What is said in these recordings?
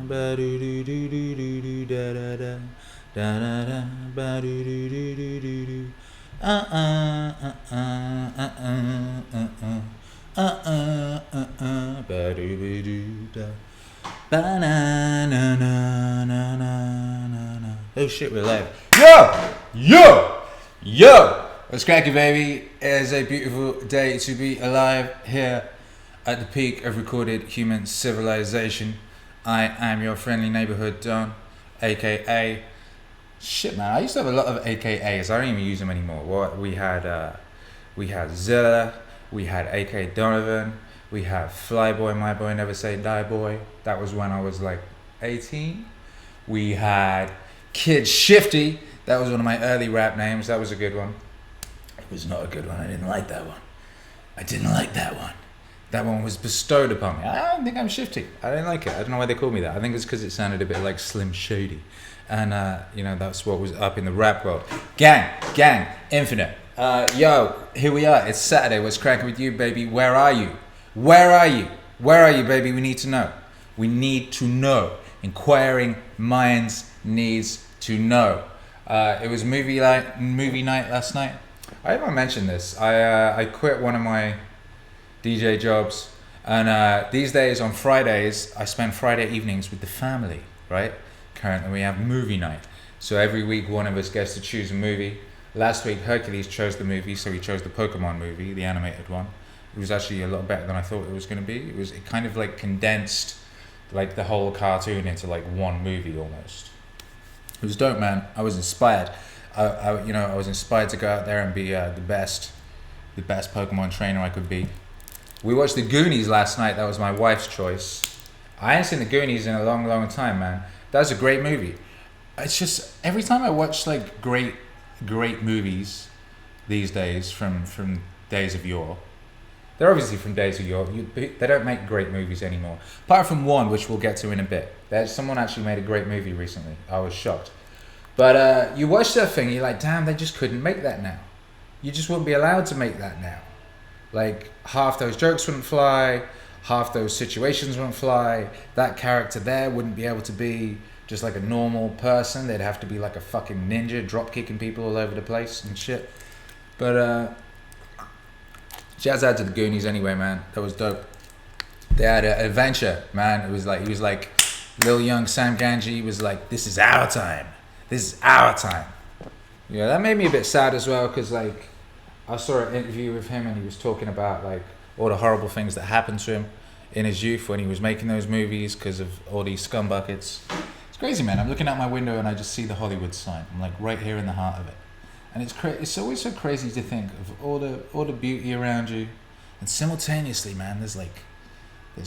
ba do do do do do do da da da da da da ba do do do do do do ba do do do da ba na na na na na na. Oh shit, we're live. Yo! What's cracking, baby? It is a beautiful day to be alive here at the peak of recorded human civilization. I am your friendly neighborhood Don, aka... Shit, man, I used to have a lot of AKAs. I don't even use them anymore. We had Zilla, we had AK Donovan, we had Flyboy, My Boy Never Say Die Boy. That was when I was like 18. We had Kid Shifty. That was one of my early rap names. That was a good one. It was not a good one. I didn't like that one. That one was bestowed upon me. I don't think I'm Shifty. I didn't like it. I don't know why they called me that. I think it's because it sounded a bit like Slim Shady. And, that's what was up in the rap world. Gang, infinite. Here we are. It's Saturday. What's cracking with you, baby? Where are you? Where are you, baby? We need to know. Inquiring minds needs to know. It was movie night last night. I haven't mentioned this. I quit one of my DJ jobs, and these days on Fridays I spend Friday evenings with the family, right? Currently we have movie night, so every week one of us gets to choose a movie. Last week Hercules chose the movie, so he chose the Pokemon movie, the animated one. It was actually a lot better than I thought it was going to be. It kind of like condensed like the whole cartoon into like one movie almost. It was dope, man. I was inspired. I was inspired to go out there and be the best Pokemon trainer I could be. We watched The Goonies last night. That was my wife's choice. I ain't seen The Goonies in a long, long time, man. That's a great movie. It's just every time I watch like great movies these days from days of yore. They're obviously from days of yore. They don't make great movies anymore. Apart from one, which we'll get to in a bit. Someone actually made a great movie recently. I was shocked. But you watch that thing, you're like, damn, they just couldn't make that now. You just wouldn't be allowed to make that now. Like, half those jokes wouldn't fly, half those situations wouldn't fly, that character there wouldn't be able to be just like a normal person. They'd have to be like a fucking ninja, drop kicking people all over the place and shit. But shouts out to the Goonies anyway, man. That was dope. They had an adventure, man. He was like little young Sam Ganji was like, this is our time. Yeah, that made me a bit sad as well, because like I saw an interview with him and he was talking about like all the horrible things that happened to him in his youth when he was making those movies because of all these scumbuckets. It's crazy, man. I'm looking out my window and I just see the Hollywood sign. I'm like right here in the heart of it. And it's always so crazy to think of all the beauty around you, and simultaneously, man, there's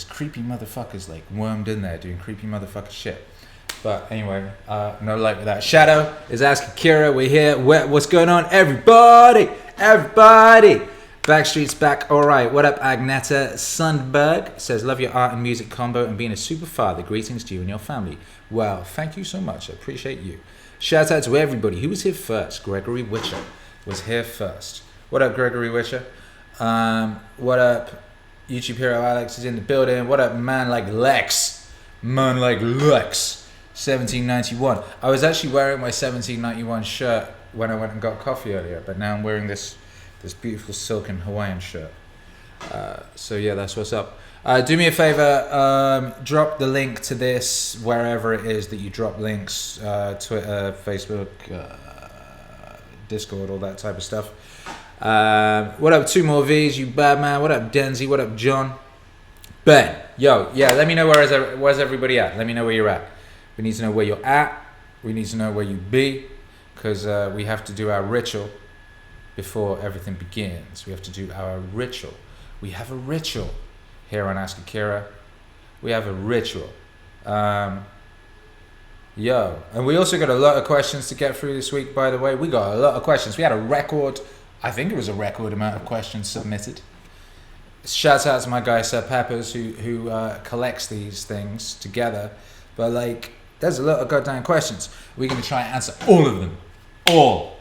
creepy motherfuckers like wormed in there doing creepy motherfucker shit. But anyway, no light with that. Shadow is asking Akira, we're here. What's going on, everybody? Backstreet's back. All right. What up, Agneta Sundberg? Says, love your art and music combo and being a super father. Greetings to you and your family. Wow, thank you so much. I appreciate you. Shout out to everybody. Who was here first? Gregory Witcher was here first. What up, Gregory Witcher? What up, YouTube hero Alex is in the building. What up, man like Lex? 1791. I was actually wearing my 1791 shirt when I went and got coffee earlier, but now I'm wearing this beautiful silken Hawaiian shirt. So yeah, that's what's up. Do me a favor, drop the link to this wherever it is that you drop links, Twitter, Facebook, Discord, all that type of stuff. What up, 2 more V's, you bad man? What up, Denzi? What up, John? Ben, let me know where's everybody at. Let me know where you're at. We need to know where you're at. We need to know where you be, because we have to do our ritual before everything begins. We have to do our ritual. We have a ritual here on Ask Akira. We have a ritual. And we also got a lot of questions to get through this week, by the way. We got a lot of questions. We had I think it was a record amount of questions submitted. Shout out to my guy Sir Peppers who collects these things together. But like, there's a lot of goddamn questions. We're going to try and answer all of them. All.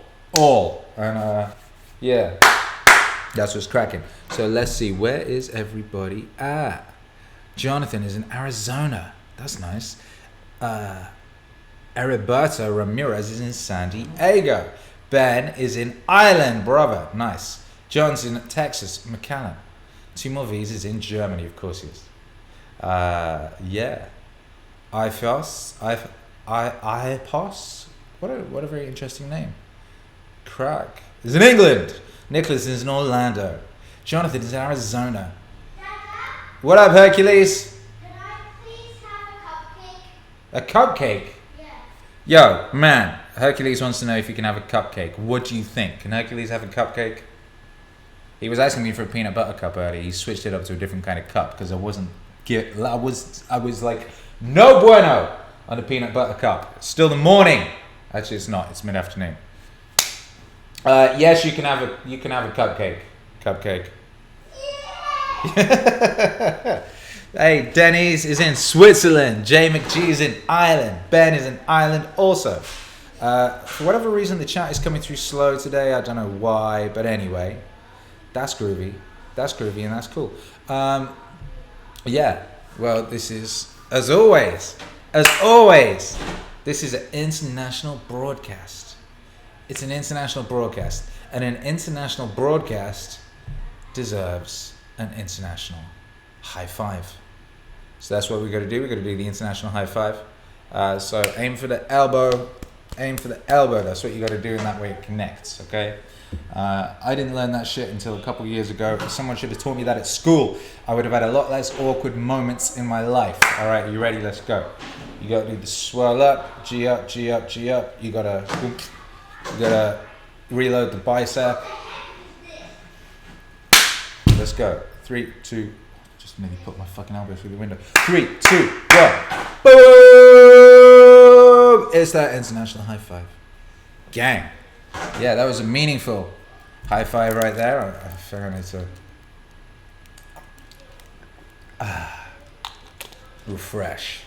And that's what's cracking. So let's see, where is everybody at? Jonathan is in Arizona. That's nice. Heriberto Ramirez is in San Diego. Ben is in Ireland, brother. Nice. John's in Texas, McAllen. 2 more visas in Germany, of course he is. Yeah. Ipos. What a very interesting name. Crack is in England. Nicholas is in Orlando. Jonathan is in Arizona. What up, Hercules? Can I please have A cupcake? Yeah. Yo, man. Hercules wants to know if you can have a cupcake. What do you think? Can Hercules have a cupcake? He was asking me for a peanut butter cup earlier. He switched it up to a different kind of cup because I was like, no bueno on the peanut butter cup. It's still the morning. Actually, it's not. It's mid-afternoon. Yes, you can have a cupcake. Cupcake. Yeah. Hey, Denny's is in Switzerland. Jay McGee is in Ireland. Ben is in Ireland also. For whatever reason, the chat is coming through slow today. I don't know why, but anyway, that's groovy. That's groovy and that's cool. Yeah. Well, this is as always. This is an international broadcast. It's an international broadcast, and an international broadcast deserves an international high five. So that's what we're going to do. We're going to do the international high five. So aim for the elbow. Aim for the elbow. That's what you got to do, and that way it connects. Okay. I didn't learn that shit until a couple years ago. If someone should have taught me that at school, I would have had a lot less awkward moments in my life. All right, you ready? Let's go. You got to do the swirl up, G up, G up, G up. You gotta reload the bicep. Let's go. 3, 2. Just maybe put my fucking elbow through the window. 3, 2, 1. Boom! It's that international high five. Gang. Yeah, that was a meaningful high five right there. I found it to refresh.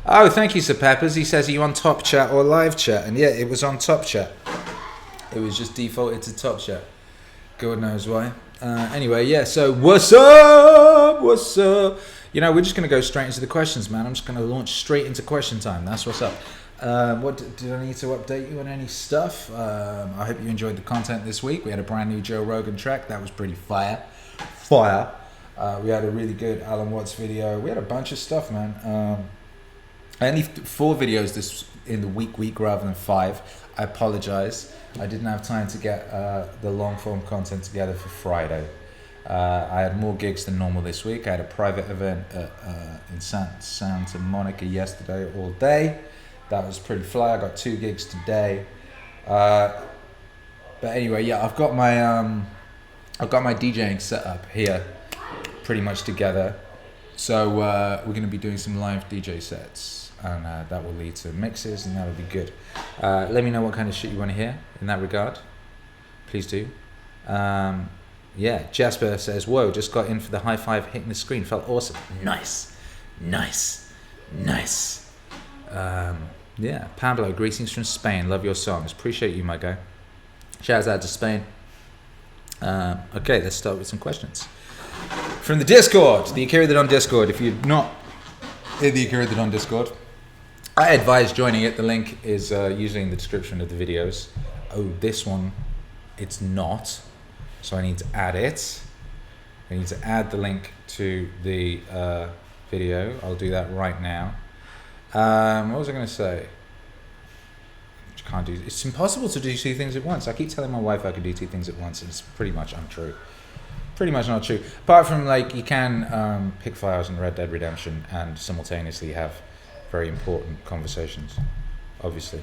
Oh, thank you, Sir Peppers. He says, are you on Top Chat or Live Chat? And yeah, it was on Top Chat. It was just defaulted to Top Chat. God knows why. Anyway, yeah, so what's up? You know, we're just going to go straight into the questions, man. I'm just going to launch straight into question time. That's what's up. What did I need to update you on any stuff? I hope you enjoyed the content this week. We had a brand new Joe Rogan track. That was pretty fire. We had a really good Alan Watts video. We had a bunch of stuff, man. Only 4 videos this in the week rather than 5. I apologize. I didn't have time to get the long form content together for Friday. I had more gigs than normal this week. I had a private event in Santa Monica yesterday all day. That was pretty fly. I got 2 gigs today. But anyway, yeah, I've got my DJing set up here pretty much together. So we're going to be doing some live DJ sets, and that will lead to mixes, and that'll be good. Let me know what kind of shit you want to hear in that regard. Please do. Yeah, Jasper says, whoa, just got in for the high five hitting the screen. Felt awesome. Nice. Yeah, Pablo, greetings from Spain. Love your songs. Appreciate you, my guy. Shouts out to Spain. Okay, let's start with some questions. From the Discord, the Akira on Discord. If you're not in the Akira on Discord, I advise joining it. The link is usually in the description of the videos. Oh, this one, it's not. So I need to add it. I need to add the link to the video. I'll do that right now. What was I going to say? Can't do. It's impossible to do 2 things at once. I keep telling my wife I can do 2 things at once, and it's pretty much untrue. Pretty much not true. Apart from, like, you can pick files in Red Dead Redemption and simultaneously have very important conversations. Obviously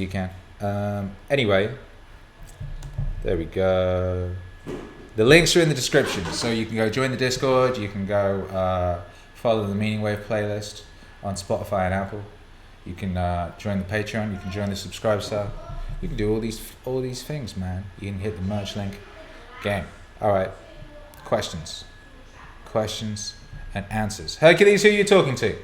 you can. Anyway, there we go. The links are in the description, so you can go join the Discord. You can go follow the MEANINGWAVE playlist on Spotify and Apple. You can join the Patreon. You can join the subscribe star. You can do all these things, man. You can hit the merch link. Gang. All right. Questions and answers. Hercules, who are you talking to?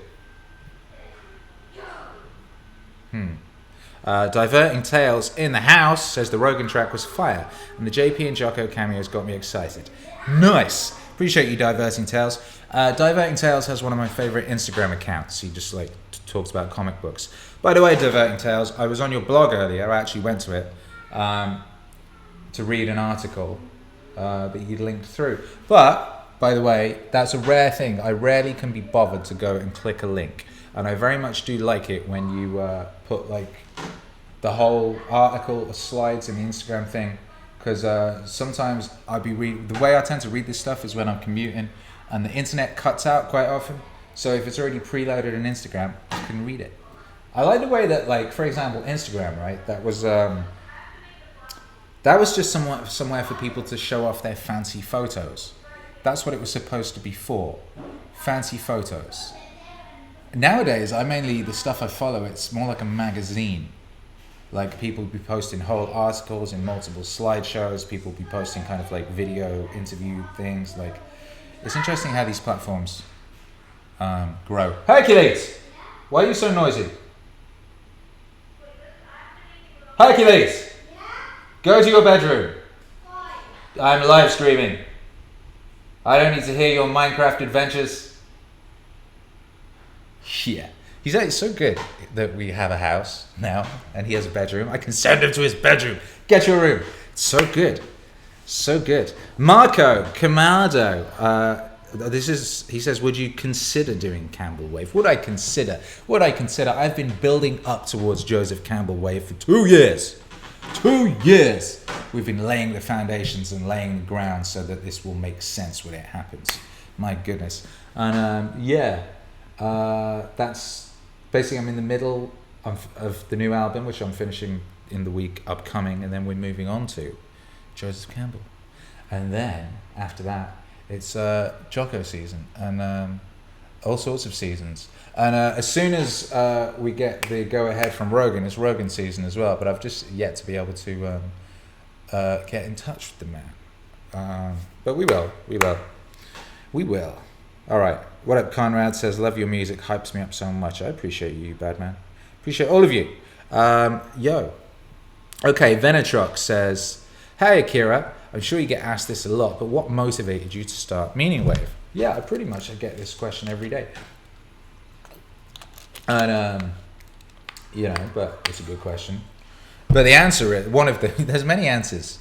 Diverting Tales in the house says the Rogan track was fire, and the JP and Jocko cameos got me excited. Nice. Appreciate you, Diverting Tales. Diverting Tales has one of my favorite Instagram accounts. He just like talks about comic books. By the way, Diverting Tales, I was on your blog earlier. I actually went to it to read an article that you linked through. But, by the way, that's a rare thing. I rarely can be bothered to go and click a link. And I very much do like it when you put like the whole article, the slides in the Instagram thing. Because sometimes the way I tend to read this stuff is when I'm commuting and the internet cuts out quite often. So if it's already preloaded on Instagram, I can read it. I like the way that, like, for example, Instagram, right? That was just somewhere for people to show off their fancy photos. That's what it was supposed to be for. Fancy photos. Nowadays, the stuff I follow, it's more like a magazine. Like, people be posting whole articles in multiple slideshows. People be posting kind of like video interview things. Like, it's interesting how these platforms grow. Hercules, why are you so noisy? Hercules, go to your bedroom. I'm live streaming. I don't need to hear your Minecraft adventures. Yeah. It's so good that we have a house now and he has a bedroom. I can send him to his bedroom. Get your room. It's so good. So good. Marco Camado. He says, would you consider doing Campbell Wave? Would I consider? I've been building up towards Joseph Campbell Wave for 2 years. 2 years. We've been laying the foundations and laying the ground so that this will make sense when it happens. My goodness. And that's... Basically, I'm in the middle of the new album, which I'm finishing in the week upcoming, and then we're moving on to Joseph Campbell. And then, after that, it's Jocko season, and all sorts of seasons. And as soon as we get the go-ahead from Rogan, it's Rogan season as well, but I've just yet to be able to get in touch with the man. But we will. All right. What up, Conrad says, love your music, hypes me up so much. I appreciate you, bad man. Appreciate all of you. Yo. Okay, Venetrox says, hey, Akira, I'm sure you get asked this a lot, but what motivated you to start MEANINGWAVE? Yeah, I get this question every day. And, but it's a good question. But the answer is, there's many answers,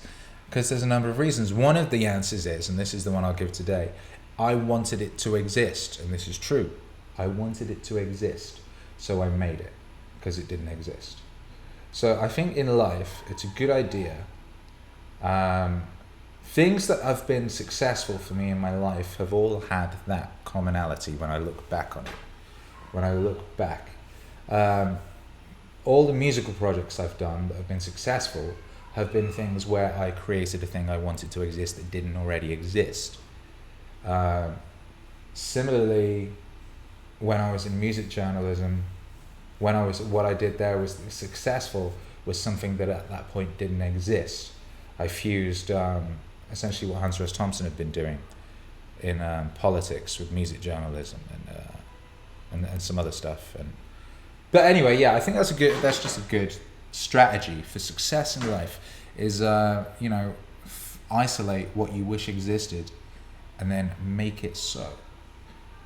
because there's a number of reasons. One of the answers is, and this is the one I'll give today, I wanted it to exist, and this is true. I wanted it to exist, so I made it, because it didn't exist. So I think in life, it's a good idea. Things that have been successful for me in my life have all had that commonality when I look back on it. All the musical projects I've done that have been successful have been things where I created a thing I wanted to exist that didn't already exist. Similarly, when I was in music journalism, what I did there was successful was something that at that point didn't exist. I fused essentially what Hunter S. Thompson had been doing in politics with music journalism and some other stuff. But anyway, yeah, I think that's just a good strategy for success in life. Is isolate what you wish existed, and then make it so.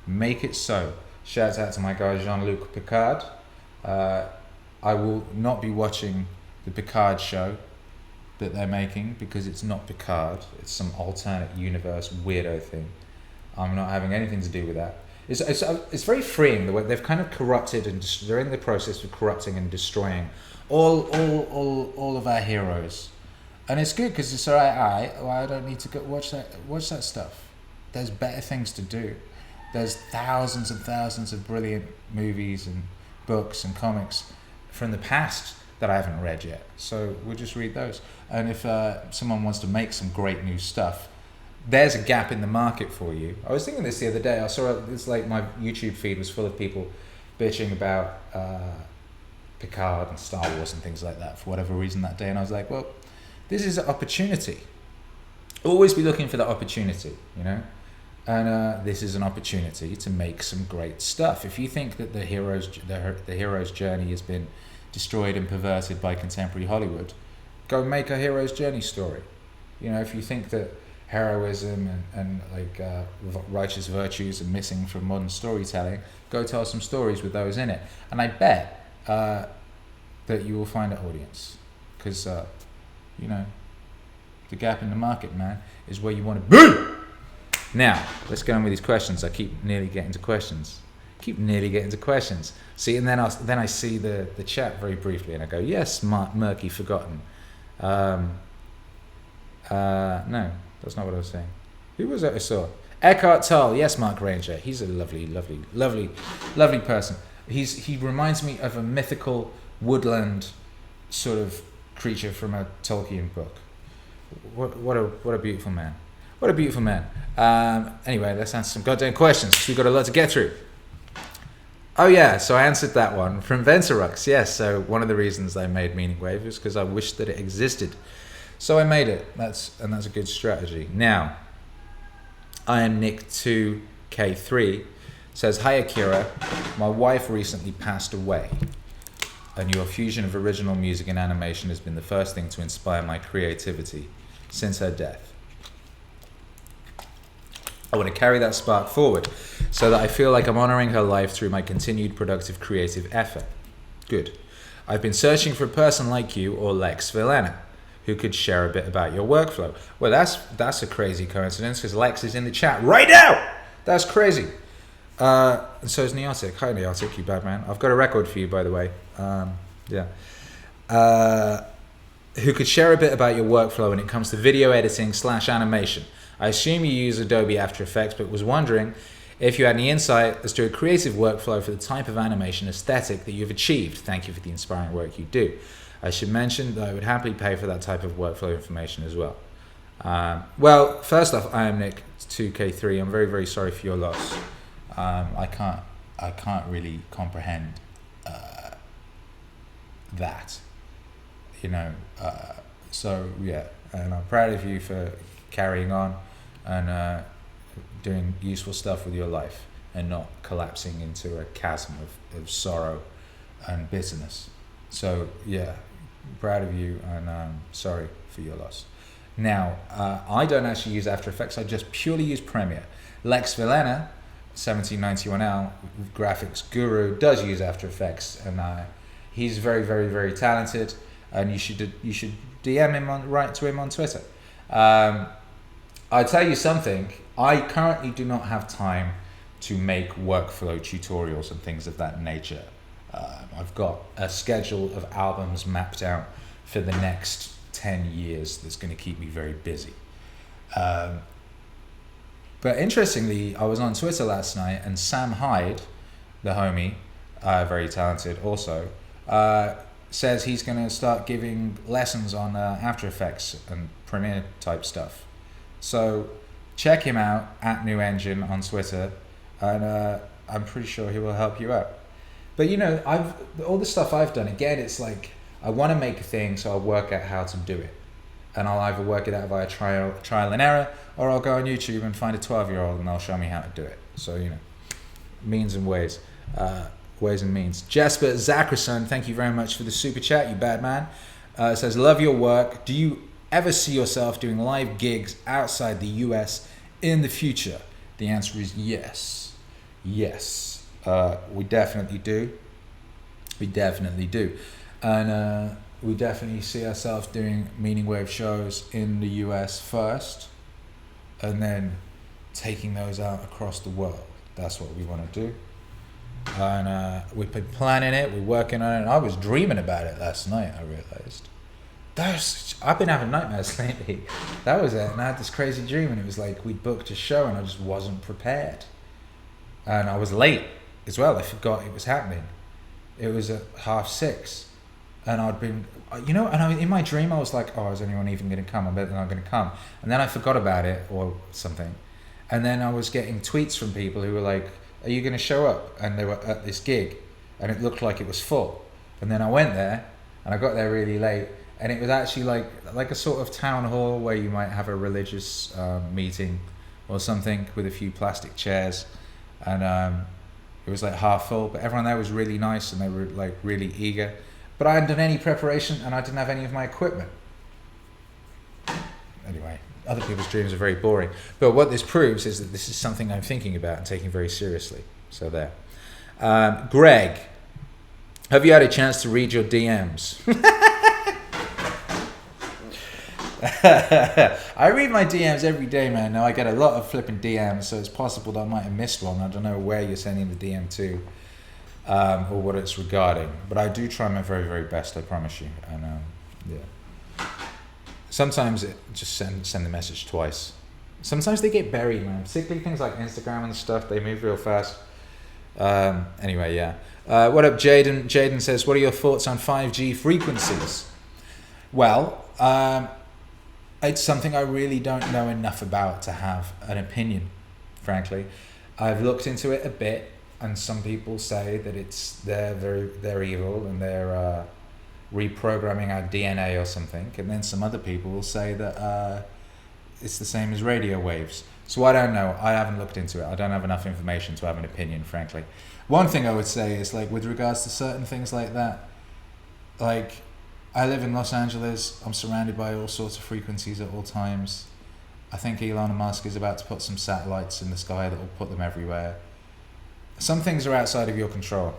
Make it so. Shouts out to my guy Jean-Luc Picard. I will not be watching the Picard show that they're making because it's not Picard. It's some alternate universe weirdo thing. I'm not having anything to do with that. It's very freeing the way they've kind of corrupted and they're in the process of corrupting and destroying all of our heroes. And it's good because it's alright. Well, I don't need to go watch that stuff. There's better things to do. There's thousands and thousands of brilliant movies and books and comics from the past that I haven't read yet. So we'll just read those. And if someone wants to make some great new stuff, there's a gap in the market for you. I was thinking this the other day. I saw it's like my YouTube feed was full of people bitching about Picard and Star Wars and things like that for whatever reason that day. And I was like, well, this is an opportunity. Always be looking for the opportunity, you know? And this is an opportunity to make some great stuff. If you think that the hero's journey has been destroyed and perverted by contemporary Hollywood, go make a hero's journey story. You know, if you think that heroism and like righteous virtues are missing from modern storytelling, go tell some stories with those in it. And I bet that you will find an audience, because you know, the gap in the market, man, is where you want to be. Now, let's get on with these questions. I keep nearly getting to questions. See, and then I see the chat very briefly, and I go, yes, murky, forgotten. No, that's not what I was saying. Who was that I saw? Eckhart Tolle. Yes, Mark Ranger. He's a lovely person. He reminds me of a mythical woodland sort of creature from a Tolkien book. What a beautiful man. What a beautiful man. Anyway, let's answer some goddamn questions. We've got a lot to get through. Oh yeah, so I answered that one from Venturux. Yes, so one of the reasons I made MEANINGWAVE is because I wished that it existed. So I made it. That's a good strategy. Now, I am Nick2K3 says, hi Akira, my wife recently passed away, and your fusion of original music and animation has been the first thing to inspire my creativity since her death. I want to carry that spark forward so that I feel like I'm honoring her life through my continued productive creative effort. Good. I've been searching for a person like you or Lex Villena who could share a bit about your workflow. Well, that's a crazy coincidence, because Lex is in the chat right now. That's crazy. And so is Neotic. Hi Neotic, you bad man. I've got a record for you, by the way. Who could share a bit about your workflow when it comes to video editing / animation. I assume you use Adobe After Effects, but was wondering if you had any insight as to a creative workflow for the type of animation aesthetic that you've achieved. Thank you for the inspiring work you do. I should mention that I would happily pay for that type of workflow information as well. Well, first off, I am Nick2K3. I'm very, very sorry for your loss. I can't really comprehend that, you know. So yeah, and I'm proud of you for carrying on and doing useful stuff with your life and not collapsing into a chasm of sorrow and bitterness. So yeah, proud of you, and sorry for your loss. Now, I don't actually use After Effects. I just purely use Premiere. Lex Villena, 1791L, graphics guru, does use After Effects, and he's very, very, very talented. And you should DM him write to him on Twitter. I'll tell you something. I currently do not have time to make workflow tutorials and things of that nature. I've got a schedule of albums mapped out for the next 10 years that's going to keep me very busy. But interestingly, I was on Twitter last night, and Sam Hyde, the homie, very talented also, says he's going to start giving lessons on After Effects and Premiere type stuff. So check him out at New Engine on Twitter, and I'm pretty sure he will help you out. But you know, all the stuff I've done, again, it's like I want to make a thing, so I'll work out how to do it, and I'll either work it out via trial and error, or I'll go on YouTube and find a 12-year-old and they'll show me how to do it. So you know, means and ways. Ways and means. Jasper Zackerson, thank you very much for the super chat, you bad man. Says, love your work. Do you ever see yourself doing live gigs outside the US in the future? The answer is yes. Yes. We definitely do. We definitely do. And we definitely see ourselves doing MEANINGWAVE shows in the US first, and then taking those out across the world. That's what we want to do. And we've been planning it, we're working on it, and I was dreaming about it last night, I realised. I've been having nightmares lately. That was it, and I had this crazy dream, and it was like we'd booked a show and I just wasn't prepared. And I was late as well, I forgot it was happening. It was at 6:30, and I'd been, you know, and in my dream I was like, oh, is anyone even going to come? I bet they're not going to come. And then I forgot about it or something. And then I was getting tweets from people who were like, are you going to show up? And they were at this gig, and it looked like it was full. And then I went there, and I got there really late, and it was actually like a sort of town hall where you might have a religious meeting or something with a few plastic chairs, and it was like half full, but everyone there was really nice, and they were like really eager. But I hadn't done any preparation, and I didn't have any of my equipment. Anyway, other people's dreams are very boring. But what this proves is that this is something I'm thinking about and taking very seriously. So there. Greg, have you had a chance to read your DMs? I read my DMs every day, man. Now I get a lot of flipping DMs, so it's possible that I might have missed one. I don't know where you're sending the DM to, or what it's regarding. But I do try my very, very best, I promise you. And yeah. Sometimes it just send the message twice. Sometimes they get buried, man. Particularly things like Instagram and stuff, they move real fast. Anyway, yeah. What up, Jaden? Jaden says, what are your thoughts on 5G frequencies? Well, it's something I really don't know enough about to have an opinion, frankly. I've looked into it a bit, and some people say that they're evil and they're reprogramming our DNA or something, and then some other people will say that it's the same as radio waves. So I don't know. I haven't looked into it. I don't have enough information to have an opinion, frankly. One thing I would say is, like, with regards to certain things like that, like, I live in Los Angeles. I'm surrounded by all sorts of frequencies at all times. I think Elon Musk is about to put some satellites in the sky that will put them everywhere. Some things are outside of your control,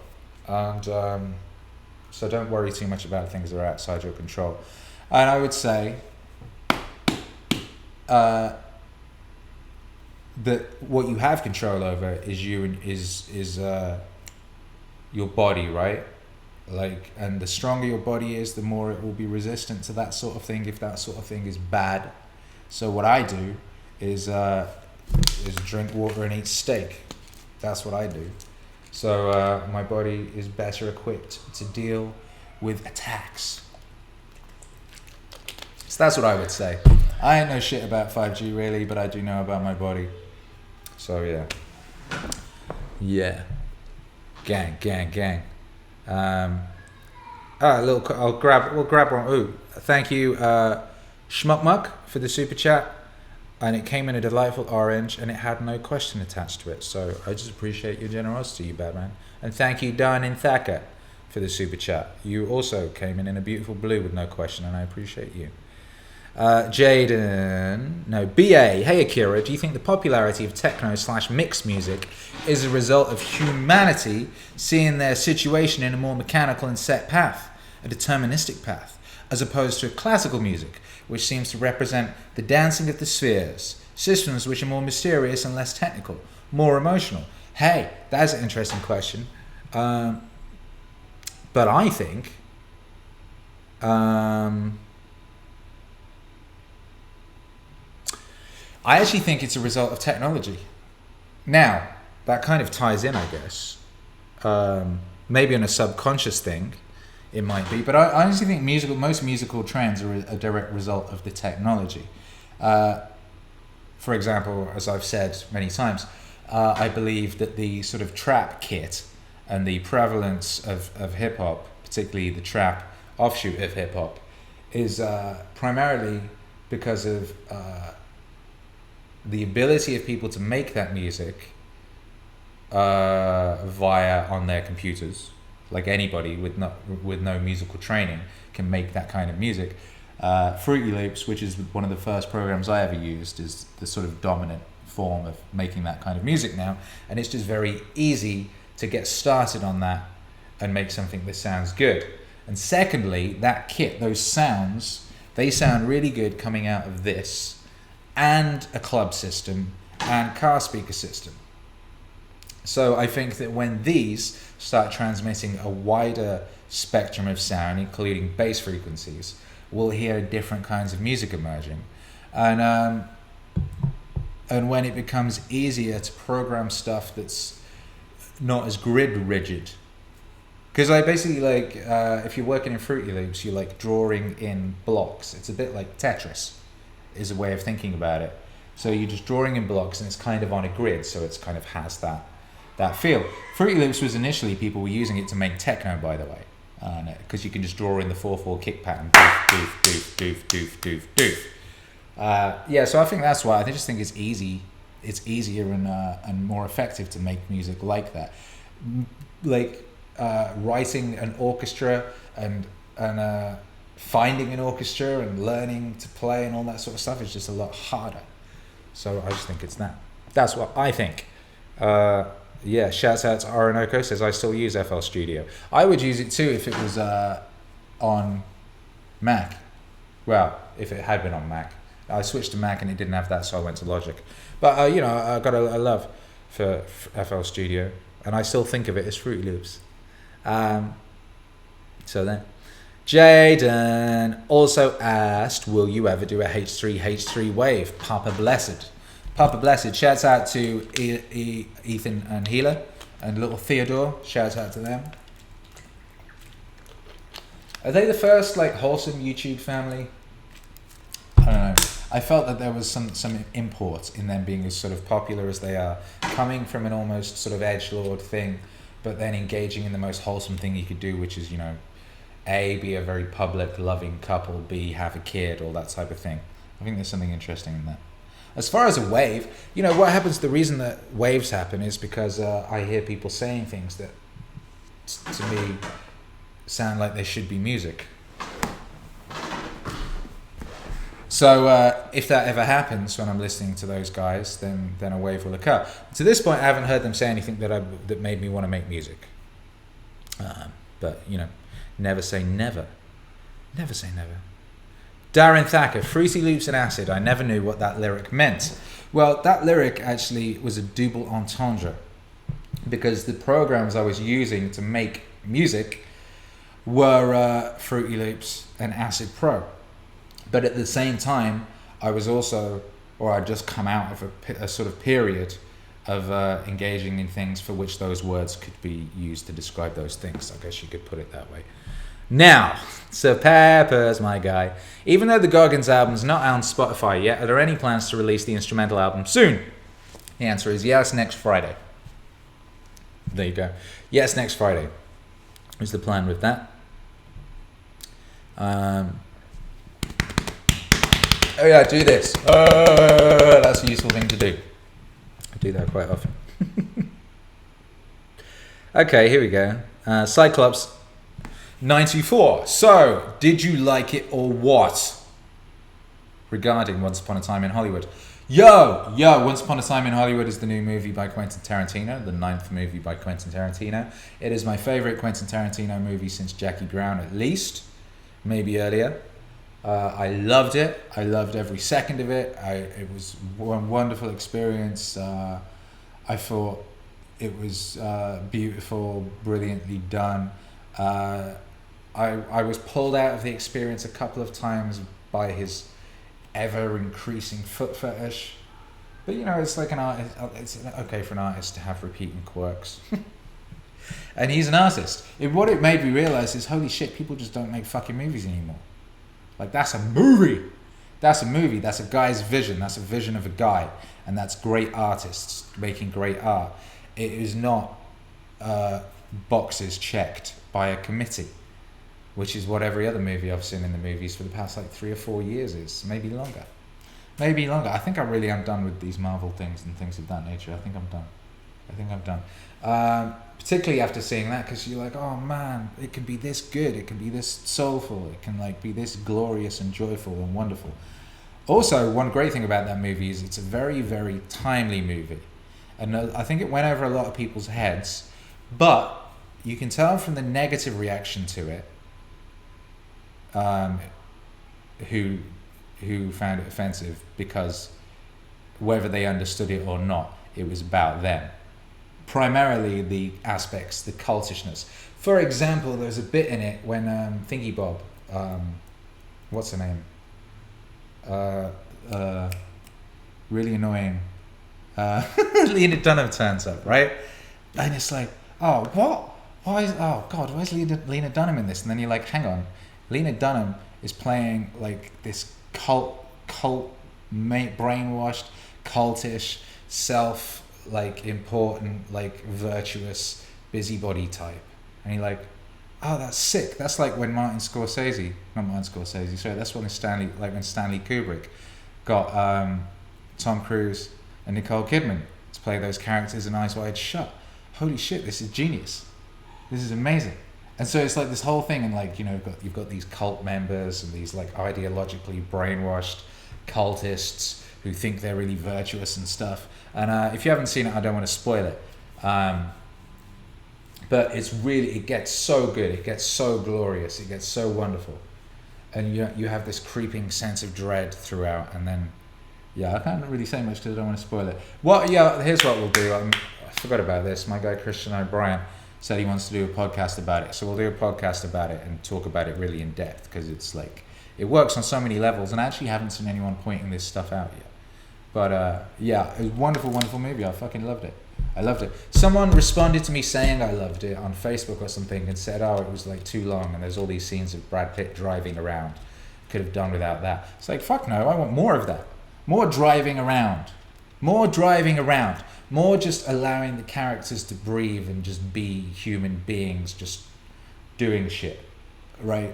and so don't worry too much about things that are outside your control. And I would say that what you have control over is your body, right? Like, and the stronger your body is, the more it will be resistant to that sort of thing, if that sort of thing is bad. So what I do is drink water and eat steak. That's what I do. So my body is better equipped to deal with attacks. So that's what I would say. I ain't know shit about 5G really, but I do know about my body. So yeah. Yeah. Gang. We'll grab one. Ooh, thank you, Schmuckmuck, for the super chat, and it came in a delightful orange, and it had no question attached to it. So I just appreciate your generosity, you Batman. And thank you, Darnin Thacker, for the super chat. You also came in a beautiful blue with no question, and I appreciate you. BA, hey Akira, do you think the popularity of techno/mixed music is a result of humanity seeing their situation in a more mechanical and set path, a deterministic path, as opposed to classical music, which seems to represent the dancing of the spheres, systems which are more mysterious and less technical, more emotional? Hey, that's an interesting question. But I think I actually think it's a result of technology. Now, that kind of ties in, I guess. Maybe on a subconscious thing, it might be. But I honestly think most musical trends are a direct result of the technology. For example, as I've said many times, I believe that the sort of trap kit and the prevalence of hip-hop, particularly the trap offshoot of hip-hop, is primarily because of the ability of people to make that music via on their computers. Like anybody with no musical training can make that kind of music. Fruity Loops, which is one of the first programs I ever used, is the sort of dominant form of making that kind of music now, and it's just very easy to get started on that and make something that sounds good. And secondly, that kit, those sounds, they sound really good coming out of this and a club system and car speaker system. So I think that when these start transmitting a wider spectrum of sound, including bass frequencies, we'll hear different kinds of music emerging. And when it becomes easier to program stuff that's not as grid rigid, because I basically like, if you're working in Fruity Loops, you're like drawing in blocks. It's a bit like Tetris, is a way of thinking about it. So you're just drawing in blocks and it's kind of on a grid, so it's kind of has that feel. Fruity Loops was initially, people were using it to make techno, by the way, because you can just draw in the 4/4 kick pattern, doof, doof, doof, doof, doof, doof. Yeah, so I think that's why. I just think it's easy. It's easier and more effective to make music like that. Like writing an orchestra and finding an orchestra and learning to play and all that sort of stuff is just a lot harder. So I just think it's that. That's what I think. Yeah, shouts out to Orinoco, says I still use FL Studio. I would use it too if it was on Mac. Well, if it had been on Mac. I switched to Mac and it didn't have that, so I went to Logic. But, you know, I got a love for FL Studio, and I still think of it as Fruity Loops. So then. Jaden also asked, will you ever do a H3 wave? Papa Blessed. Papa Blessed. Shouts out to Ethan and Healer and little Theodore. Shouts out to them. Are they the first like wholesome YouTube family? I don't know. I felt that there was some import in them being as sort of popular as they are, coming from an almost sort of edgelord thing, but then engaging in the most wholesome thing you could do, which is, you know, A, be a very public, loving couple, B, have a kid, all that type of thing. I think there's something interesting in that. As far as a wave, you know, what happens, the reason that waves happen is because I hear people saying things that, to me, sound like they should be music. So if that ever happens when I'm listening to those guys, then a wave will occur. To this point, I haven't heard them say anything that made me want to make music. But, you know, never say never. Never say never. Darren Thacker, Fruity Loops and Acid. I never knew what that lyric meant. Well, that lyric actually was a double entendre, because the programs I was using to make music were Fruity Loops and Acid Pro. But at the same time, I was also, or I'd just come out of a sort of period of engaging in things for which those words could be used to describe those things. I guess you could put it that way. Now, Sir Peppers, my guy. Even though the Goggins album's not on Spotify yet, are there any plans to release the instrumental album soon? The answer is yes, next Friday. There you go. Yes, next Friday is the plan with that. Oh yeah, do this. That's a useful thing to do. I do that quite often. Okay, here we go. Cyclops 94. So, did you like it or what? Regarding Once Upon a Time in Hollywood. Yo, Once Upon a Time in Hollywood is the new movie by Quentin Tarantino, the 9th movie by Quentin Tarantino. It is my favorite Quentin Tarantino movie since Jackie Brown, at least, maybe earlier. I loved it. I loved every second of it. It was one wonderful experience. I thought it was beautiful, brilliantly done. I was pulled out of the experience a couple of times by his ever-increasing foot fetish. But, you know, it's like an artist. It's okay for an artist to have repeating quirks. And he's an artist. What it made me realize is, holy shit, people just don't make fucking movies anymore. Like, that's a movie. That's a movie. That's a guy's vision. That's a vision of a guy. And that's great artists making great art. It is not boxes checked by a committee, which is what every other movie I've seen in the movies for the past like 3 or 4 years is. Maybe longer. I think I really am done with these Marvel things and things of that nature. I think I'm done. Particularly after seeing that, because you're like, oh man, it can be this good, it can be this soulful, it can like be this glorious and joyful and wonderful. Also, one great thing about that movie is it's a very, very timely movie. And I think it went over a lot of people's heads, but you can tell from the negative reaction to it, who found it offensive, because whether they understood it or not, it was about them. Primarily the aspects, the cultishness. For example, there's a bit in it when Thingy Bob, what's her name? Really annoying. Lena Dunham turns up, right? And it's like, oh, what? Why is Lena Dunham in this? And then you're like, hang on, Lena Dunham is playing like this cult, brainwashed, cultish, important, virtuous busybody type. And you're like, oh, that's sick. That's like when that's when Stanley Kubrick got Tom Cruise and Nicole Kidman to play those characters in Eyes Wide Shut. Holy shit, this is genius. This is amazing. And so it's like this whole thing, and like, you know, you've got these cult members and these like ideologically brainwashed cultists who think they're really virtuous and stuff. And if you haven't seen it, I don't want to spoil it. But it gets so good, it gets so glorious, it gets so wonderful. And you have this creeping sense of dread throughout, and then, yeah, I can't really say much because I don't want to spoil it. Here's what we'll do. I forgot about this. My guy Christian O'Brien said he wants to do a podcast about it. So we'll do a podcast about it and talk about it really in depth, because it's like, it works on so many levels, and I actually haven't seen anyone pointing this stuff out yet. But yeah, it was a wonderful, wonderful movie. I fucking loved it. I loved it. Someone responded to me saying I loved it on Facebook or something and said, oh, it was like too long and there's all these scenes of Brad Pitt driving around. Could have done without that. It's like, fuck no, I want more of that. More driving around. More driving around. More just allowing the characters to breathe and just be human beings just doing shit. Right?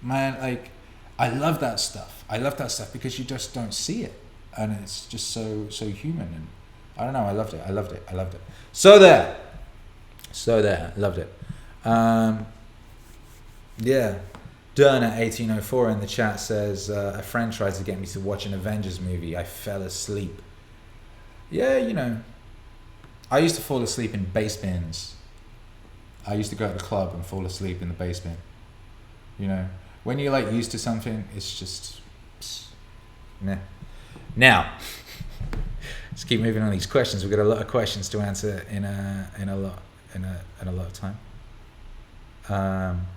Man, like, I love that stuff. I love that stuff because you just don't see it. And it's just so human, and I don't know, I loved it. So there, loved it. Yeah, Dern at 1804 in the chat says, a friend tried to get me to watch an Avengers movie. I fell asleep. Yeah, you know, I used to fall asleep in bass bins. I used to go to the club and fall asleep in the bass bin. You know, when you're like used to something, it's just, meh. Now, let's keep moving on these questions. We've got a lot of questions to answer in a lot of time.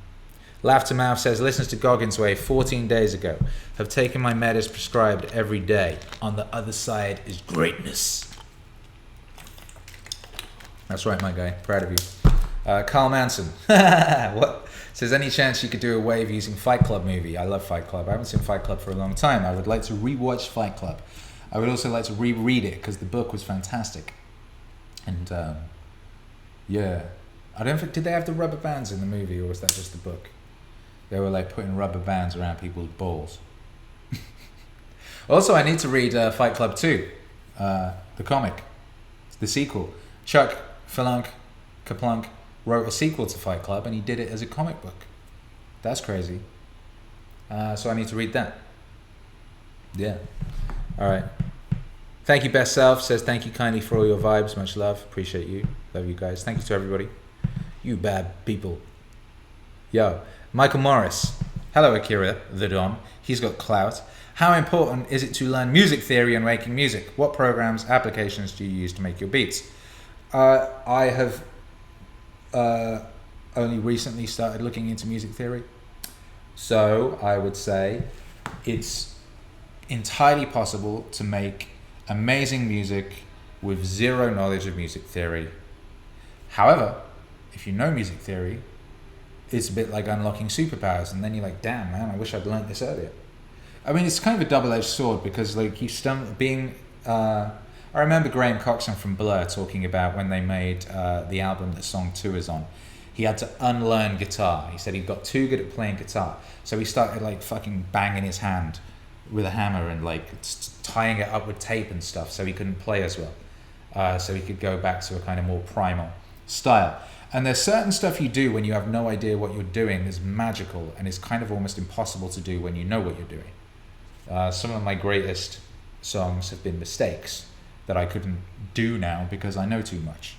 Laugh to Mouth says, listens to Goggins Way 14 days ago. Have taken my med as prescribed every day. On the other side is greatness. That's right, my guy. Proud of you. Carl Manson. What? Says, any chance you could do a wave using Fight Club movie? I love Fight Club. I haven't seen Fight Club for a long time. I would like to rewatch Fight Club. I would also like to reread it because the book was fantastic. And yeah, I don't think, did they have the rubber bands in the movie, or was that just the book? They were like putting rubber bands around people's balls. Also, I need to read Fight Club 2, the comic, the sequel. Chuck Kaplunk wrote a sequel to Fight Club, and he did it as a comic book. That's crazy. So I need to read that. Yeah. All right. Thank you, Best Self. Says, thank you kindly for all your vibes. Much love. Appreciate you. Love you guys. Thank you to everybody. You bad people. Yo. Michael Morris. Hello, Akira, the Dom. He's got clout. How important is it to learn music theory and making music? What programs, applications do you use to make your beats? I have only recently started looking into music theory. So I would say it's entirely possible to make amazing music with zero knowledge of music theory. However, if you know music theory, it's a bit like unlocking superpowers, and then you're like, damn, man, I wish I'd learned this earlier. I mean, it's kind of a double-edged sword, because like I remember Graham Coxon from Blur talking about when they made the album that Song 2 is on. He had to unlearn guitar. He said he got too good at playing guitar, so he started like fucking banging his hand with a hammer and like tying it up with tape and stuff, so he couldn't play as well. So he could go back to a kind of more primal style. And there's certain stuff you do when you have no idea what you're doing is magical, and is kind of almost impossible to do when you know what you're doing. Some of my greatest songs have been mistakes that I couldn't do now because I know too much.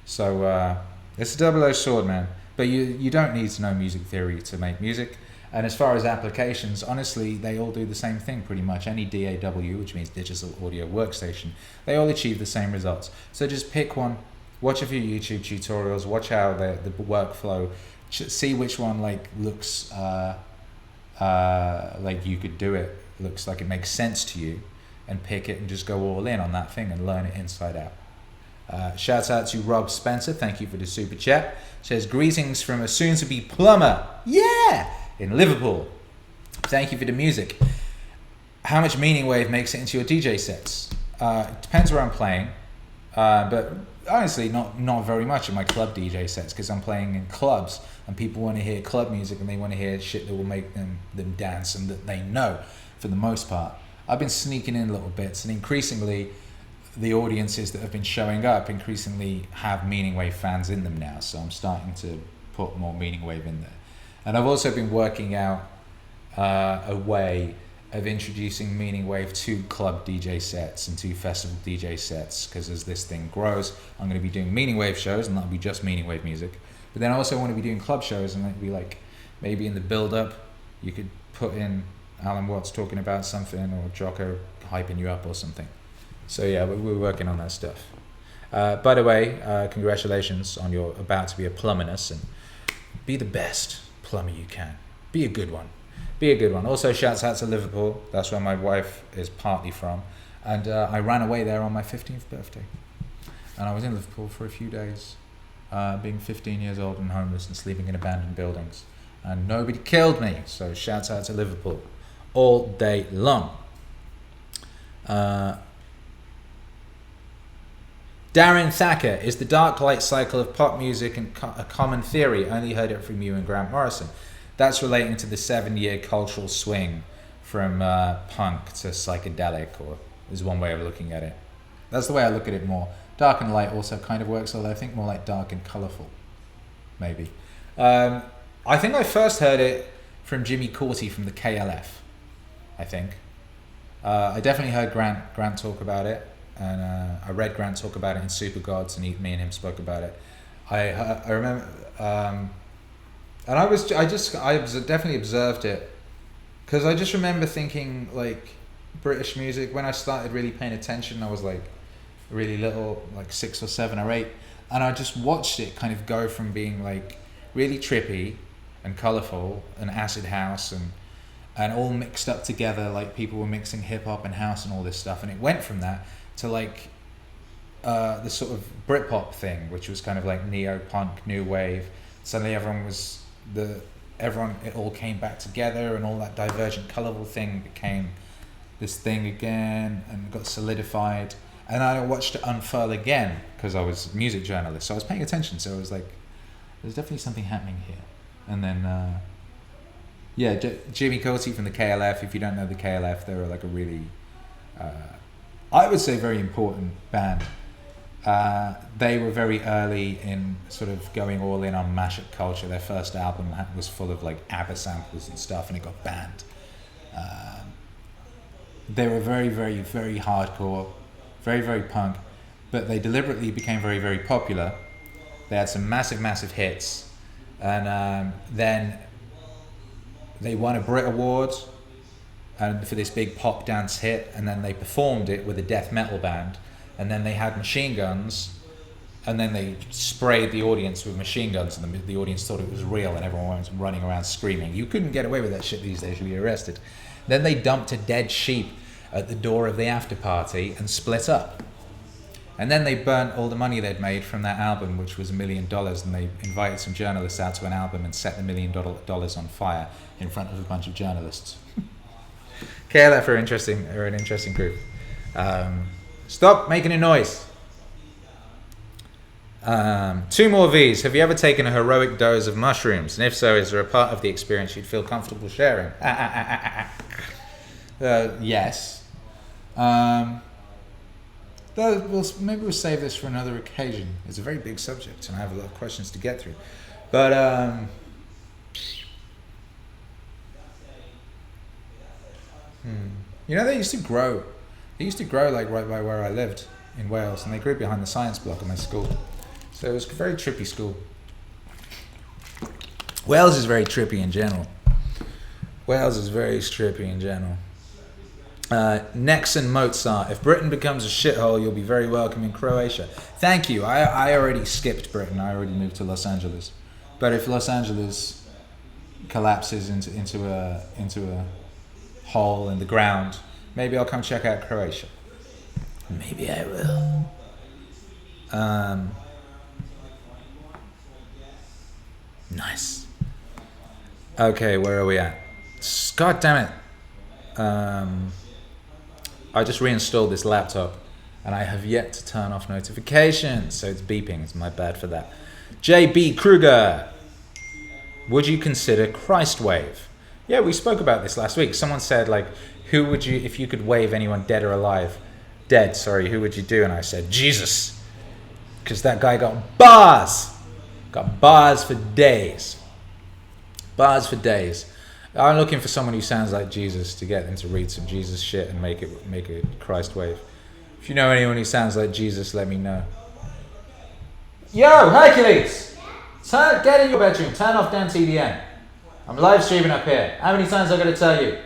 So it's a double-edged sword, man. But you don't need to know music theory to make music. And as far as applications, honestly, they all do the same thing pretty much. Any DAW, which means digital audio workstation, they all achieve the same results. So just pick one, watch a few YouTube tutorials, watch how the workflow, see which one like looks like you could do it, looks like it makes sense to you, and pick it and just go all in on that thing and learn it inside out. Shouts out to Rob Spencer, thank you for the super chat. Says, greetings from a soon-to-be plumber, yeah, in Liverpool. Thank you for the music. How much MEANINGWAVE makes it into your DJ sets? It depends where I'm playing, but honestly not very much in my club DJ sets, because I'm playing in clubs and people want to hear club music and they want to hear shit that will make them dance and that they know for the most part. I've been sneaking in little bits, and increasingly the audiences that have been showing up increasingly have MEANINGWAVE fans in them now, so I'm starting to put more MEANINGWAVE in there. And I've also been working out a way of introducing MEANINGWAVE to club DJ sets and to festival DJ sets, because as this thing grows, I'm going to be doing MEANINGWAVE shows, and that'll be just MEANINGWAVE music. But then I also want to be doing club shows, and it'll be like, maybe in the build-up, you could put in Alan Watts talking about something, or Jocko hyping you up or something. So yeah, we're working on that stuff. By the way, congratulations on your about to be a plumberness, and be the best plumber you can. Be a good one. Be a good one. Also, shouts out to Liverpool. That's where my wife is partly from. And I ran away there on my 15th birthday. And I was in Liverpool for a few days, being 15 years old and homeless and sleeping in abandoned buildings. And nobody killed me. So shouts out to Liverpool all day long. Darren Thacker, is the Darklight Cycle of pop music and a common theory? Only heard it from you and Grant Morrison. That's relating to the 7-year cultural swing from punk to psychedelic, or is one way of looking at it. That's the way I look at it more. Dark and light also kind of works, although I think more like dark and colourful, maybe. I think I first heard it from Jimmy Corti from the KLF, I think. I definitely heard Grant talk about it, and I read Grant talk about it in Super Gods, and me and him spoke about it. I remember... And I definitely observed it, because I just remember thinking, like, British music, when I started really paying attention, I was like really little, like 6 or 7 or 8, and I just watched it kind of go from being like really trippy and colourful and acid house and all mixed up together, like people were mixing hip hop and house and all this stuff, and it went from that to like the sort of Britpop thing, which was kind of like neo-punk, new wave. Suddenly it all came back together, and all that divergent, colourful thing became this thing again and got solidified. And I watched it unfurl again because I was a music journalist, so I was paying attention. So I was like, there's definitely something happening here. And then, Jimmy Corti from the KLF. If you don't know the KLF, they were like a really, I would say, very important band. They were very early in sort of going all in on mashup culture. Their first album was full of like ABBA samples and stuff, and it got banned. They were very, very, very hardcore, very, very punk, but they deliberately became very, very popular. They had some massive, massive hits, and then they won a Brit Award for this big pop dance hit, and then they performed it with a death metal band. And then they had machine guns, and then they sprayed the audience with machine guns, and the audience thought it was real, and everyone was running around screaming. You couldn't get away with that shit these days, you'd be arrested. Then they dumped a dead sheep at the door of the after party and split up. And then they burnt all the money they'd made from that album, which was $1 million, and they invited some journalists out to an album and set the $1 million on fire in front of a bunch of journalists. KLF are an interesting group. Stop making a noise. 2 more V's. Have you ever taken a heroic dose of mushrooms? And if so, is there a part of the experience you'd feel comfortable sharing? Yes. Maybe we'll save this for another occasion. It's a very big subject, and I have a lot of questions to get through. But they used to grow. They used to grow like right by where I lived in Wales, and they grew behind the science block of my school. So it was a very trippy school. Wales is very trippy in general. Nexon Mozart. If Britain becomes a shithole, you'll be very welcome in Croatia. Thank you. I already skipped Britain. I already moved to Los Angeles. But if Los Angeles collapses into a hole in the ground, maybe I'll come check out Croatia. Maybe I will. Nice. Okay, where are we at? God damn it. I just reinstalled this laptop, and I have yet to turn off notifications, so it's beeping. It's my bad for that. JB Kruger. Would you consider Christwave? Yeah, we spoke about this last week. Someone said, like, who would you, if you could wave anyone dead or alive, who would you do? And I said, Jesus. Because that guy got Got bars for days. Bars for days. I'm looking for someone who sounds like Jesus to get them to read some Jesus shit and make a Christ wave. If you know anyone who sounds like Jesus, let me know. Yo, Hercules! Get in your bedroom. Turn off Dan TDM. I'm live streaming up here. How many times have I got to tell you?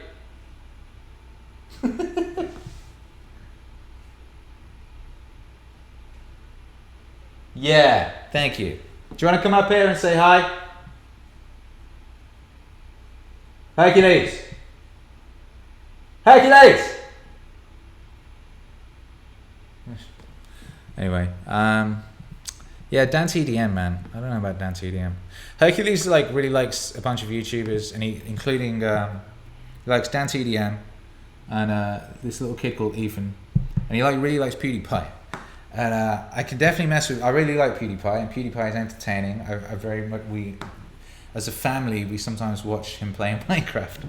Yeah, thank you. Do you want to come up here and say hi? Hercules! Hercules! Anyway, yeah, Dan TDM, man. I don't know about Dan TDM. Hercules really likes a bunch of YouTubers, and including he likes Dan TDM and this little kid called Ethan, and he really likes PewDiePie. And I can definitely mess with. I really like PewDiePie, and PewDiePie is entertaining. I very much as a family, we sometimes watch him playing Minecraft,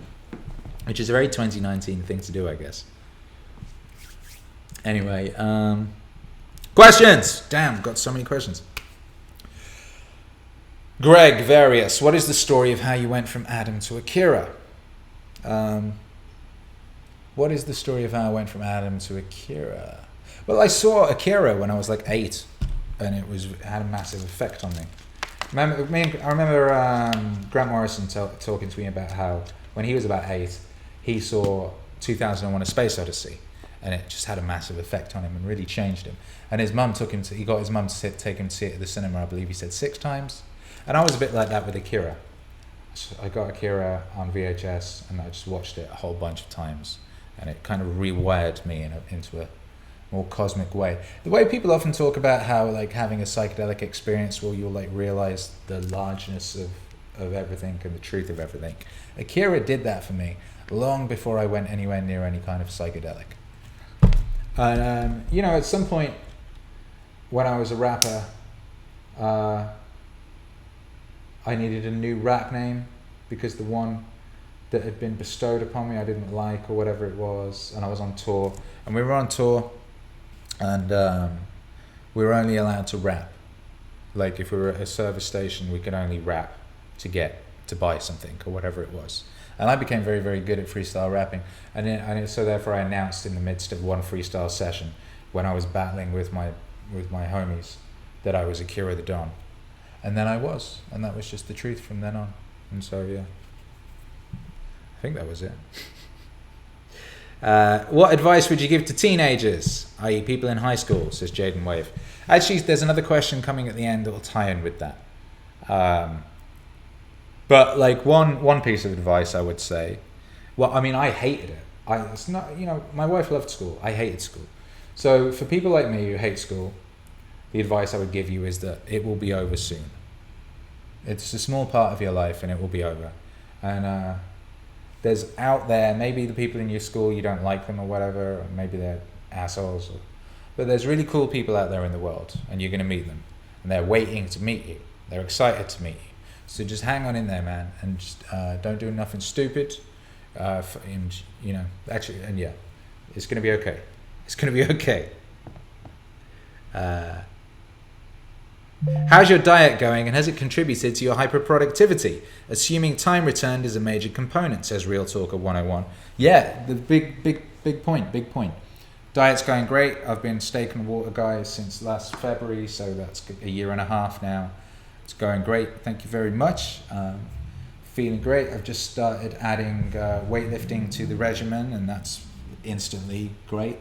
which is a very 2019 thing to do, I guess. Anyway, questions. Damn, got so many questions. Greg Various, what is the story of how you went from Adam to Akira? What is the story of how I went from Adam to Akira? Well, I saw Akira when I was like 8, and it had a massive effect on me. I remember Grant Morrison talking to me about how when he was about 8, he saw 2001: A Space Odyssey, and it just had a massive effect on him and really changed him. And his mum he got his mum to take him to see it at the cinema. I believe he said 6 times. And I was a bit like that with Akira. So I got Akira on VHS, and I just watched it a whole bunch of times, and it kind of rewired me into a more cosmic way. The way people often talk about how having a psychedelic experience where you'll realize the largeness of everything and the truth of everything. Akira did that for me long before I went anywhere near any kind of psychedelic. And at some point when I was a rapper, I needed a new rap name because the one that had been bestowed upon me I didn't like, or whatever it was, and I was on tour, and we were on tour, and we were only allowed to rap. Like if we were at a service station, we could only rap to buy something or whatever it was. And I became very, very good at freestyle rapping, and so therefore I announced in the midst of one freestyle session when I was battling with my homies that I was Akira the Don, and then I was, and that was just the truth from then on. And so yeah, I think that was it. What advice would you give to teenagers, i.e. people in high school, says Jaden Wave. Actually, there's another question coming at the end that will tie in with that. But one piece of advice I would say, well, I mean, I hated it. It's not, my wife loved school. I hated school. So for people like me who hate school, the advice I would give you is that it will be over soon. It's a small part of your life, and it will be over. And there's out there, maybe the people in your school, you don't like them or whatever, or maybe they're assholes, but there's really cool people out there in the world, and you're going to meet them, and they're waiting to meet you. They're excited to meet you. So just hang on in there, man, and just don't do nothing stupid. It's going to be okay. It's going to be okay. How's your diet going, and has it contributed to your hyperproductivity? Assuming time returned is a major component, says Real Talker 101. Yeah, the big point. Diet's going great. I've been steak and water guy since last February, so that's a year and a half now. It's going great. Thank you very much. Feeling great. I've just started adding weightlifting to the regimen, and that's instantly great.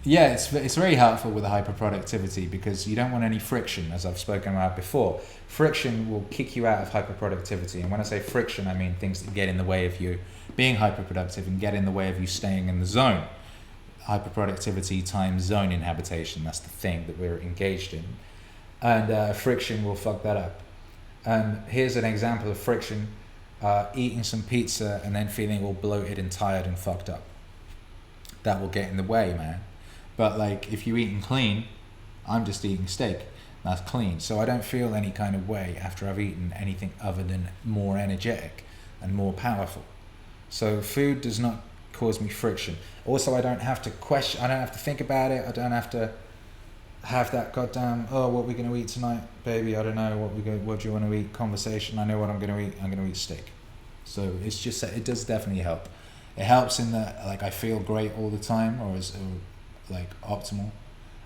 Yeah, it's very helpful with the hyperproductivity because you don't want any friction, as I've spoken about before. Friction will kick you out of hyperproductivity. And when I say friction, I mean things that get in the way of you being hyperproductive and get in the way of you staying in the zone. Hyperproductivity times zone inhabitation, that's the thing that we're engaged in. And friction will fuck that up. And here's an example of friction, eating some pizza and then feeling all bloated and tired and fucked up. That will get in the way, man. But if you're eating clean, I'm just eating steak. That's clean. So I don't feel any kind of way after I've eaten anything other than more energetic and more powerful. So food does not cause me friction. Also, I don't have to question, I don't have to think about it. I don't have to have that goddamn, oh, what we gonna eat tonight, baby? I don't know what do you want to eat conversation. I know what I'm gonna eat. I'm gonna eat steak. So it's just it does definitely help. It helps in that like I feel great all the time, or is like optimal,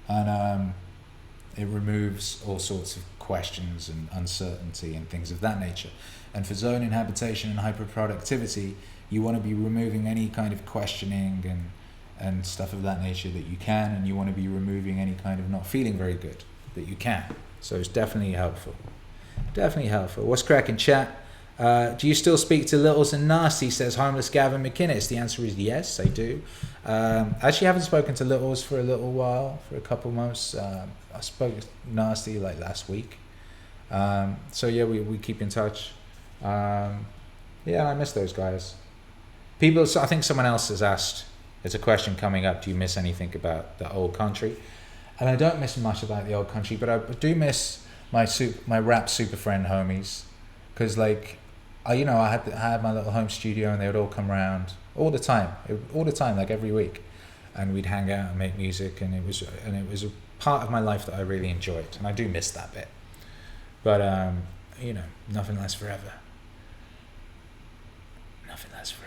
and it removes all sorts of questions and uncertainty and things of that nature. And for zone inhabitation and hyperproductivity, you want to be removing any kind of questioning and stuff of that nature that you can, and you want to be removing any kind of not feeling very good that you can. So it's definitely helpful. Definitely helpful. What's cracking, chat? Do you still speak to Littles and Nasty, says Homeless Gavin McInnes? The answer is yes, I do. Actually haven't spoken to Littles for a little while, for a couple months. I spoke to Nasty like last week. So yeah, we keep in touch. Yeah, I miss those guys. People, I think someone else has asked, there's a question coming up, do you miss anything about the old country? And I don't miss much about the old country, but I do miss my rap super friend homies. Because like, I had my little home studio, and they would all come around all the time, like every week, and we'd hang out and make music, and it was a part of my life that I really enjoyed, and I do miss that bit. But nothing lasts forever. Nothing lasts forever.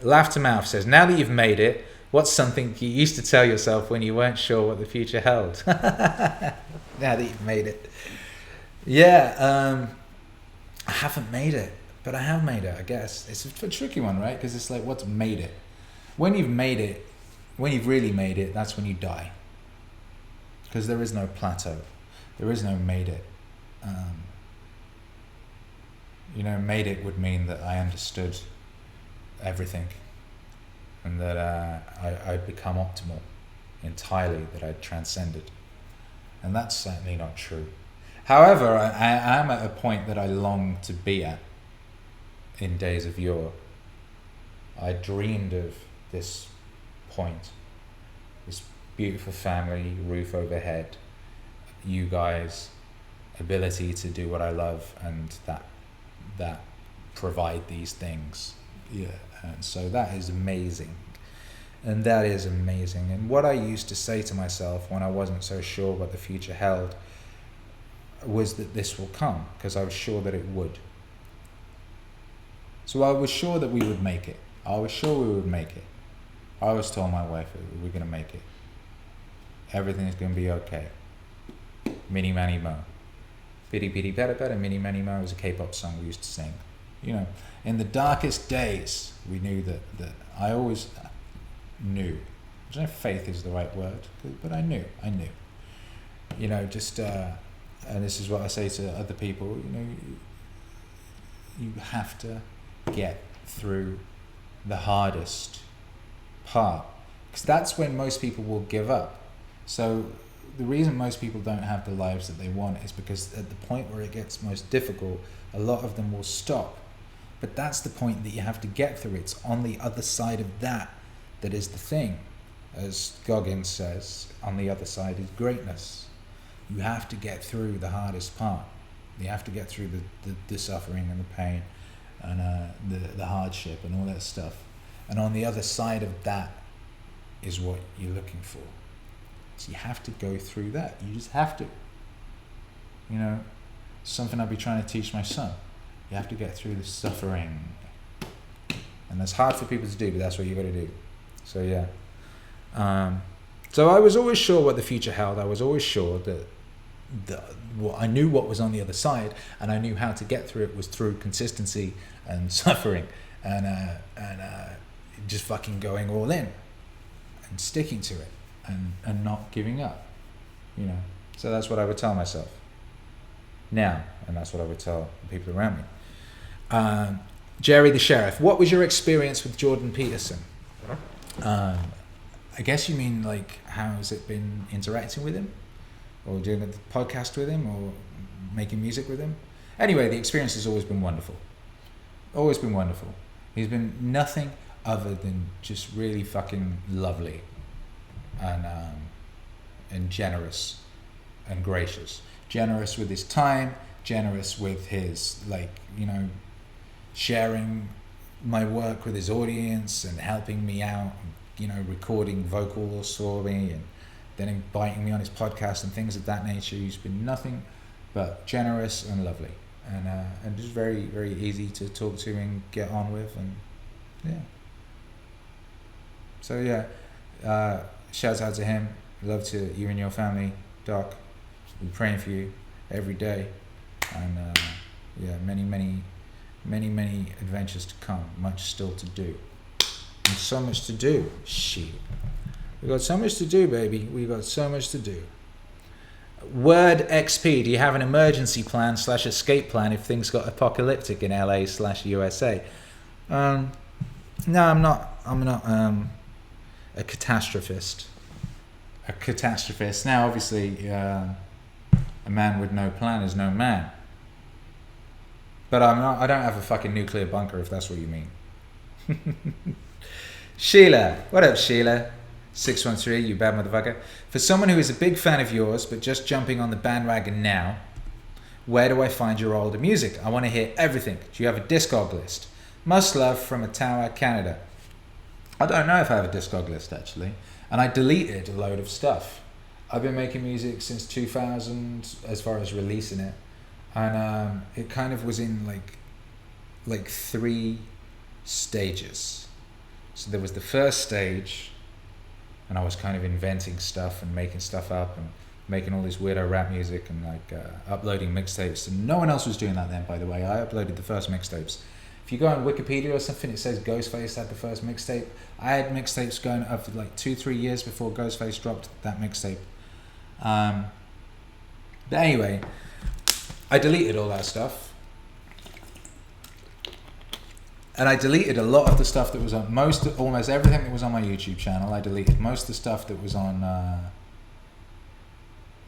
Laugh to Mouth says, now that you've made it, what's something you used to tell yourself when you weren't sure what the future held? Now that you've made it. Yeah, I haven't made it, but I have made it, I guess. It's a tricky one, right? Because it's like, what's made it? When you've made it, when you've really made it, that's when you die. Because there is no plateau. There is no made it. Made it would mean that I understood everything, and that I'd become optimal entirely, that I'd transcended. And that's certainly not true. However, I am at a point that I long to be at in days of yore. I dreamed of this point, this beautiful family, roof overhead, you guys, ability to do what I love, and that provide these things. Yeah, and so that is amazing. And that is amazing. And what I used to say to myself when I wasn't so sure what the future held was that this will come, because I was sure that it would. So I was sure that we would make it. I was sure we would make it. I always told my wife that we're going to make it. Everything is going to be okay. Mini Manny Mo. Bitty Bitty Better Better. Mini Manny Mo was a K-pop song we used to sing. In the darkest days, we knew that I always knew. I don't know if faith is the right word, but I knew. And this is what I say to other people, you have to get through the hardest part, because that's when most people will give up. So the reason most people don't have the lives that they want is because at the point where it gets most difficult, a lot of them will stop. But that's the point that you have to get through. It's on the other side of that is the thing. As Goggins says, on the other side is greatness. You have to get through the hardest part. You have to get through the suffering and the pain and the hardship and all that stuff. And on the other side of that is what you're looking for. So you have to go through that. You just have to. Something I'll be trying to teach my son. You have to get through the suffering. And that's hard for people to do, but that's what you got to do. So yeah. So I was always sure what the future held. I was always sure that I knew what was on the other side, and I knew how to get through it was through consistency and suffering and just fucking going all in and sticking to it and not giving up. So that's what I would tell myself now, and that's what I would tell the people around me. Jerry the Sheriff, what was your experience with Jordan Peterson? I guess you mean like how has it been interacting with him, or doing a podcast with him, or making music with him? Anyway, the experience has always been wonderful. Always been wonderful. He's been nothing other than just really fucking lovely and generous and gracious. Generous with his time, generous with his sharing my work with his audience and helping me out and recording vocals for me and then inviting me on his podcast and things of that nature. He's been nothing but generous and lovely, and just very, very easy to talk to and get on with, and yeah. So yeah, shouts out to him. Love to you and your family, Doc. We're praying for you every day, and yeah, many, many, many, many adventures to come. Much still to do, and so much to do. Shit. We got so much to do, baby. We got so much to do. Word XP, do you have an emergency plan / escape plan if things got apocalyptic in LA / USA? No, I'm not a catastrophist. Now, obviously, a man with no plan is no man. But I don't have a fucking nuclear bunker, if that's what you mean. Sheila, what up, Sheila? 613, you bad motherfucker. For someone who is a big fan of yours, but just jumping on the bandwagon now, where do I find your older music? I want to hear everything. Do you have a Discog list? Must love from Ottawa, Canada. I don't know if I have a Discog list, actually. And I deleted a load of stuff. I've been making music since 2000, as far as releasing it. And it kind of was in like 3 stages. So there was the first stage, and I was kind of inventing stuff and making stuff up and making all this weirdo rap music and uploading mixtapes. And no one else was doing that then, by the way. I uploaded the first mixtapes. If you go on Wikipedia or something, it says Ghostface had the first mixtape. I had mixtapes going up for 2-3 years before Ghostface dropped that mixtape. But anyway, I deleted all that stuff. And I deleted a lot of the stuff that was on almost everything that was on my YouTube channel. I deleted most of the stuff that was on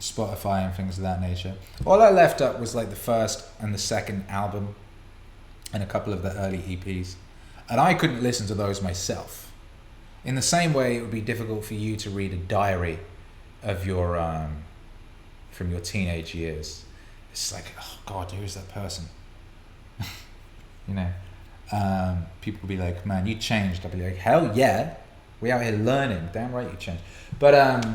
Spotify and things of that nature. All I left up was the first and the second album and a couple of the early EPs. And I couldn't listen to those myself. In the same way, it would be difficult for you to read a diary of your from your teenage years. It's like, oh God, who is that person? People will be like, man, you changed. I'll be like, hell yeah, we out here learning. Damn right you changed. But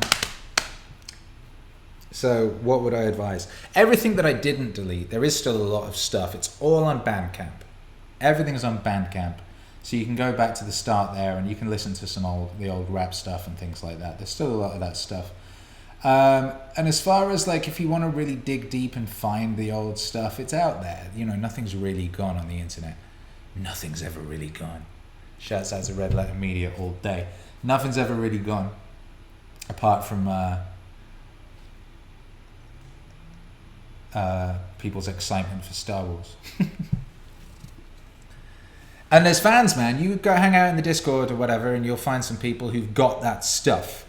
so what would I advise? Everything that I didn't delete, there is still a lot of stuff. It's all on Bandcamp. Everything's on Bandcamp. So you can go back to the start there and you can listen to the old rap stuff and things like that. There's still a lot of that stuff. And as far as if you want to really dig deep and find the old stuff, it's out there. Nothing's really gone on the internet. Nothing's ever really gone. Shouts out to Red Letter Media all day. Nothing's ever really gone, apart from people's excitement for Star Wars. And there's fans, man. You go hang out in the Discord or whatever, and you'll find some people who've got that stuff.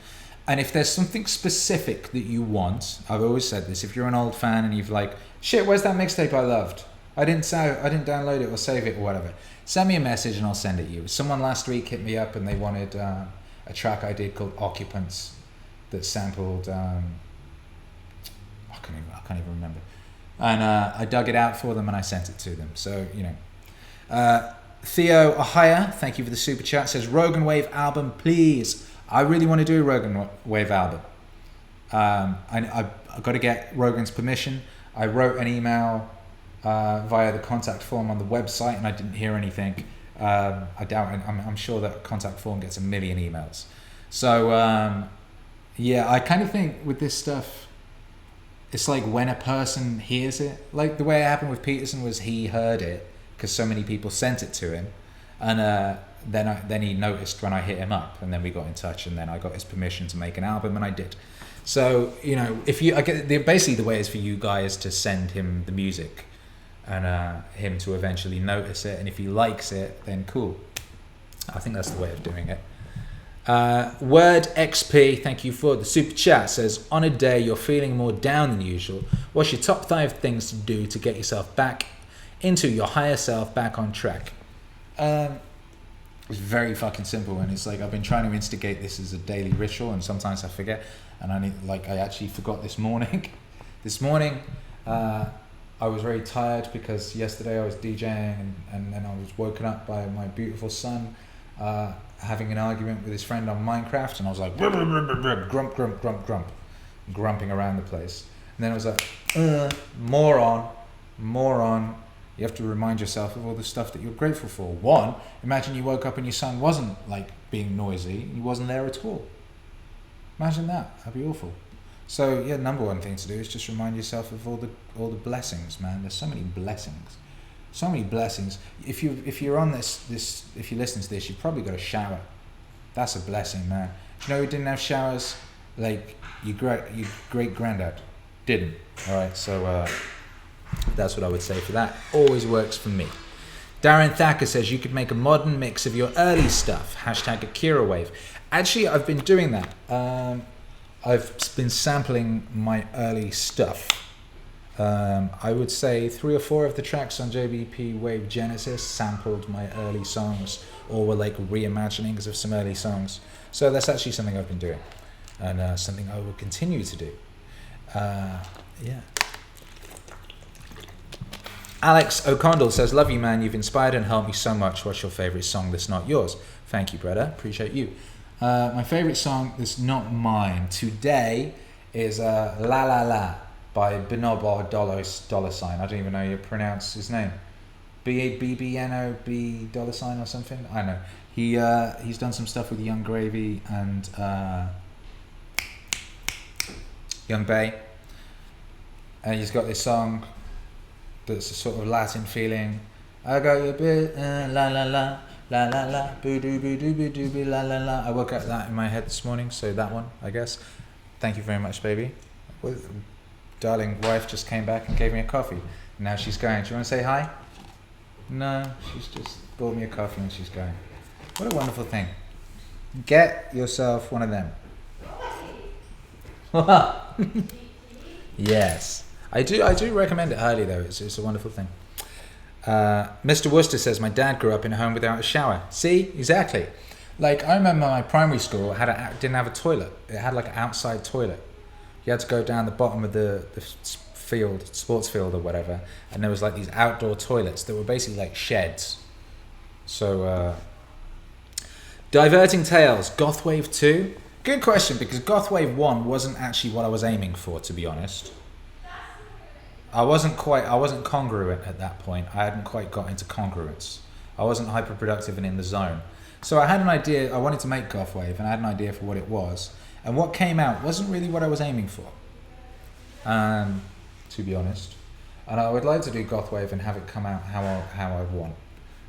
And if there's something specific that you want, I've always said this, if you're an old fan and you've shit, where's that mixtape I loved? I didn't download it or save it or whatever. Send me a message and I'll send it you. Someone last week hit me up and they wanted a track I did called Occupants that sampled, I can't even remember. And I dug it out for them and I sent it to them. So, Theo Ahaya, thank you for the super chat, says Rogan Wave album, please. I really want to do a Rogan Wave album. I've got to get Rogan's permission. I wrote an email via the contact form on the website and I didn't hear anything. I doubt it. I'm sure that contact form gets 1 million emails. So yeah, I kind of think with this stuff, it's when a person hears it, the way it happened with Peterson was he heard it because so many people sent it to him, and then he noticed when I hit him up, and then we got in touch, and then I got his permission to make an album, and I did. So basically the way is for you guys to send him the music, and him to eventually notice it, and if he likes it, then cool. I think that's the way of doing it. Word XP, thank you for the super chat, says, on a day you're feeling more down than usual, what's your top 5 things to do to get yourself back into your higher self, back on track? It's very fucking simple, and it's I've been trying to instigate this as a daily ritual, and sometimes I forget, and I actually forgot this morning. This morning, I was very tired because yesterday I was DJing, and then I was woken up by my beautiful son, having an argument with his friend on Minecraft, and I was like, grump, grump, grump, grump, grumping around the place. And then I was like, moron. You have to remind yourself of all the stuff that you're grateful for. One, imagine you woke up and your son wasn't like being noisy, he wasn't there at all. Imagine that, that'd be awful. So yeah, number one thing to do is just remind yourself of all the blessings, man. There's so many blessings. So many blessings. If you're on this if you listen to this, you've probably got a shower. That's a blessing, man. Do you know who didn't have showers? Like your great granddad didn't. All right, so that's what I would say for that. Always works for me. Darren Thacker says you could make a modern mix of your early stuff. #Akira wave. Actually, I've been doing that. I've been sampling my early stuff. I would say 3 or 4 of the tracks on JBP Wave Genesis sampled my early songs, or were like reimaginings of some early songs. So that's actually something I've been doing, and something I will continue to do. Yeah. Alex O'Connell says, love you, man. You've inspired and helped me so much. What's your favourite song that's not yours? Thank you, brother. Appreciate you. My favourite song that's not mine today is La La La by Bonobo $. I don't even know how you pronounce his name. B-A-B-B-N-O-B $, or something? I don't know. He's done some stuff with Young Gravy and Young Bay. And he's got this song that's a sort of Latin feeling. I got your bit, la la la, la la la, boo doo boo doo boo doo boo la la la. I woke up that in my head this morning, so that one, I guess. Thank you very much, baby. Well, darling wife just came back and gave me a coffee. Now she's going. Do you want to say hi? No, she's just bought me a coffee and she's going. What a wonderful thing. Get yourself one of them. Yes. I do recommend it highly though. It's a wonderful thing. Mr. Worcester says my dad grew up in a home without a shower. See, exactly. Like I remember my primary school didn't have a toilet. It had like an outside toilet. You had to go down the bottom of the sports field or whatever, and there was like these outdoor toilets that were basically like sheds. So diverting tales, Gothwave 2. Good question, because Gothwave 1 wasn't actually what I was aiming for, to be honest. I wasn't congruent at that point. I hadn't quite got into congruence. I wasn't hyper-productive and in the zone. So I had an idea, I wanted to make Gothwave, and I had an idea for what it was. And what came out wasn't really what I was aiming for, to be honest. And I would like to do Gothwave and have it come out how I want.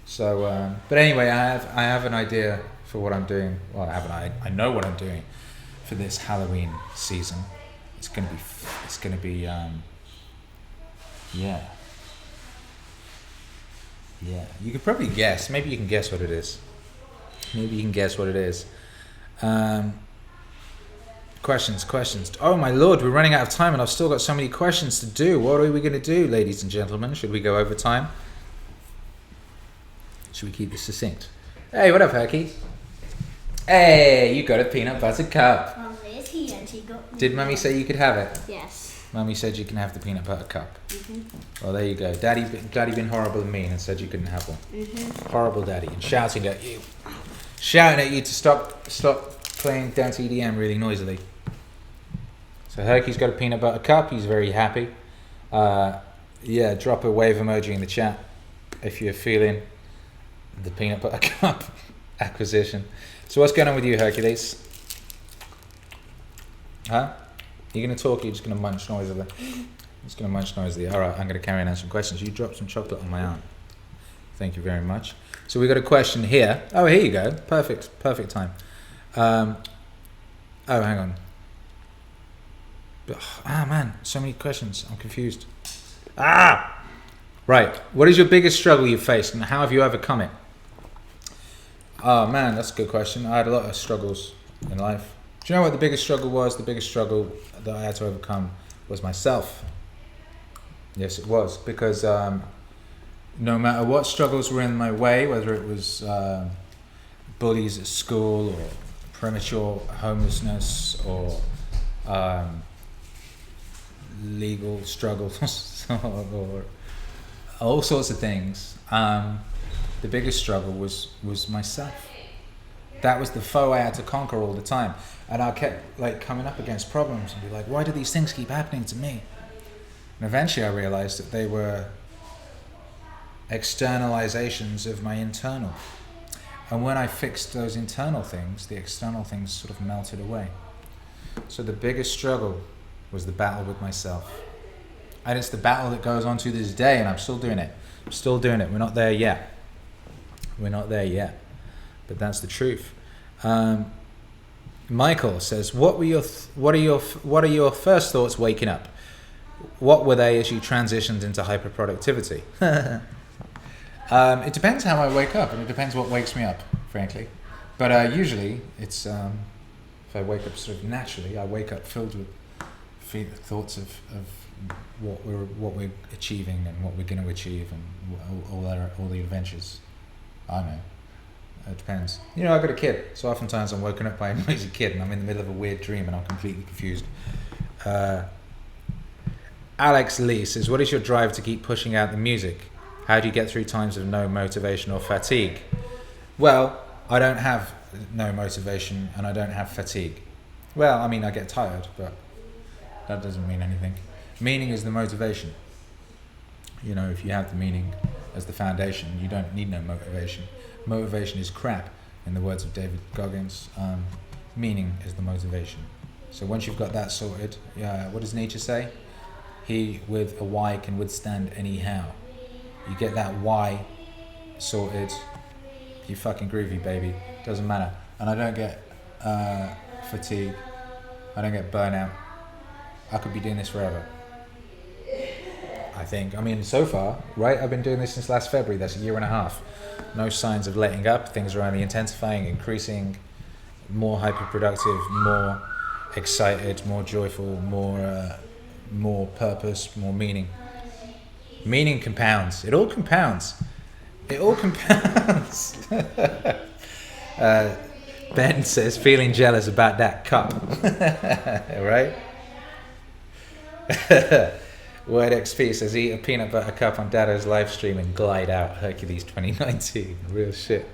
So, but anyway, I have an idea for what I'm doing. Well, I know what I'm doing for this Halloween season. It's gonna be yeah. You could probably guess. Maybe you can guess what it is. Questions. Oh my lord, we're running out of time and I've still got so many questions to do. What are we going to do, ladies and gentlemen? Should we go over time? Should we keep this succinct? Hey, what up, Herky? Hey, you got a peanut butter cup. Mummy is here and she got me. Did Mummy say you could have it? Yes. Mummy said you can have the peanut butter cup. Mm-hmm. Well, there you go. Daddy been horrible and mean and said you couldn't have one. Mm-hmm. Horrible daddy. And shouting at you to stop playing Dance EDM really noisily. So Herky's got a peanut butter cup. He's very happy. Yeah, drop a wave emoji in the chat if you're feeling the peanut butter cup acquisition. So what's going on with you, Hercules? Huh? You're going to talk or you're just going to munch noisily? Just going to munch noisily. All right, I'm going to carry on answering questions. You dropped some chocolate on my arm. Thank you very much. So we got a question here. Oh, here you go. Perfect time. Oh, hang on. Man, so many questions. I'm confused. Right. What is your biggest struggle you've faced and how have you overcome it? Oh, man, that's a good question. I had a lot of struggles in life. Do you know what the biggest struggle was? The biggest struggle that I had to overcome was myself. Yes, it was. Because no matter what struggles were in my way, whether it was bullies at school or premature homelessness or legal struggles or all sorts of things, the biggest struggle was myself. That was the foe I had to conquer all the time. And I kept like coming up against problems and be like, why do these things keep happening to me? And eventually I realized that they were externalizations of my internal. And when I fixed those internal things, the external things sort of melted away. So the biggest struggle was the battle with myself. And it's the battle that goes on to this day, and I'm still doing it. I'm still doing it. We're not there yet. We're not there yet. But that's the truth. Michael says, what are your first thoughts waking up? What were they as you transitioned into hyperproductivity? It depends how I wake up, and it depends what wakes me up, frankly. But usually, it's if I wake up sort of naturally, I wake up filled with thoughts of what we're achieving and what we're going to achieve and all the adventures. I don't know. It depends. You know, I've got a kid, so oftentimes I'm woken up by a noisy kid, and I'm in the middle of a weird dream, and I'm completely confused. Alex Lee says, what is your drive to keep pushing out the music? How do you get through times of no motivation or fatigue? Well, I don't have no motivation and I don't have fatigue. Well, I mean, I get tired, but that doesn't mean anything. Meaning is the motivation. You know, if you have the meaning as the foundation, you don't need no motivation. Motivation is crap, in the words of David Goggins. Meaning is the motivation. So once you've got that sorted, what does Nietzsche say? He with a why can withstand any how. You get that why sorted, you fucking groovy, baby. Doesn't matter. And I don't get fatigue. I don't get burnout. I could be doing this forever. I think. I mean, so far, right? I've been doing this since last February. That's a year and a half. No signs of letting up. Things are only intensifying, increasing, more hyperproductive, more excited, more joyful, more purpose, more meaning. Meaning compounds. It all compounds. It all compounds. Ben says, feeling jealous about that cup. Right? Word XP says, eat a peanut butter cup on Dado's live stream and glide out. Hercules 2019. Real shit.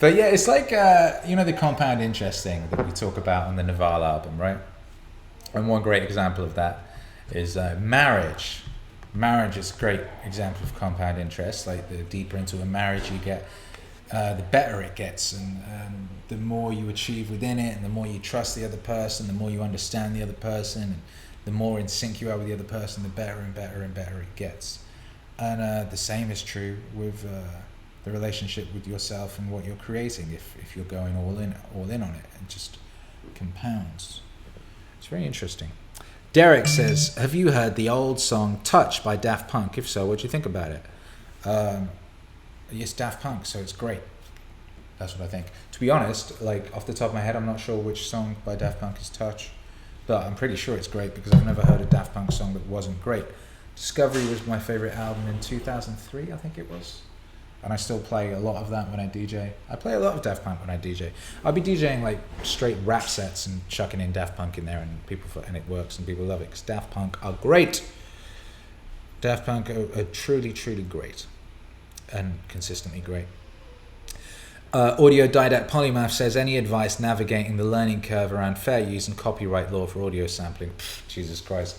But yeah, it's like, the compound interest thing that we talk about on the Naval album, right? And one great example of that is marriage. Marriage is a great example of compound interest. Like, the deeper into a marriage you get, the better it gets, and the more you achieve within it, and the more you trust the other person, the more you understand the other person, and the more in sync you are with the other person, the better and better and better it gets. And the same is true with the relationship with yourself and what you're creating. If you're going all in on it, it just compounds. It's very interesting. Derek says, have you heard the old song Touch by Daft Punk? If so, what do you think about it? It's Daft Punk, so it's great. That's what I think. To be honest, like off the top of my head, I'm not sure which song by Daft Punk is Touch, but I'm pretty sure it's great because I've never heard a Daft Punk song that wasn't great. Discovery was my favorite album in 2003, I think it was. And I still play a lot of that when I DJ. I play a lot of Daft Punk when I DJ. I'll be DJing like straight rap sets and chucking in Daft Punk in there, and it works and people love it because Daft Punk are great. Daft Punk are truly, truly great and consistently great. Audio Didact Polymath says, any advice navigating the learning curve around fair use and copyright law for audio sampling? Jesus Christ.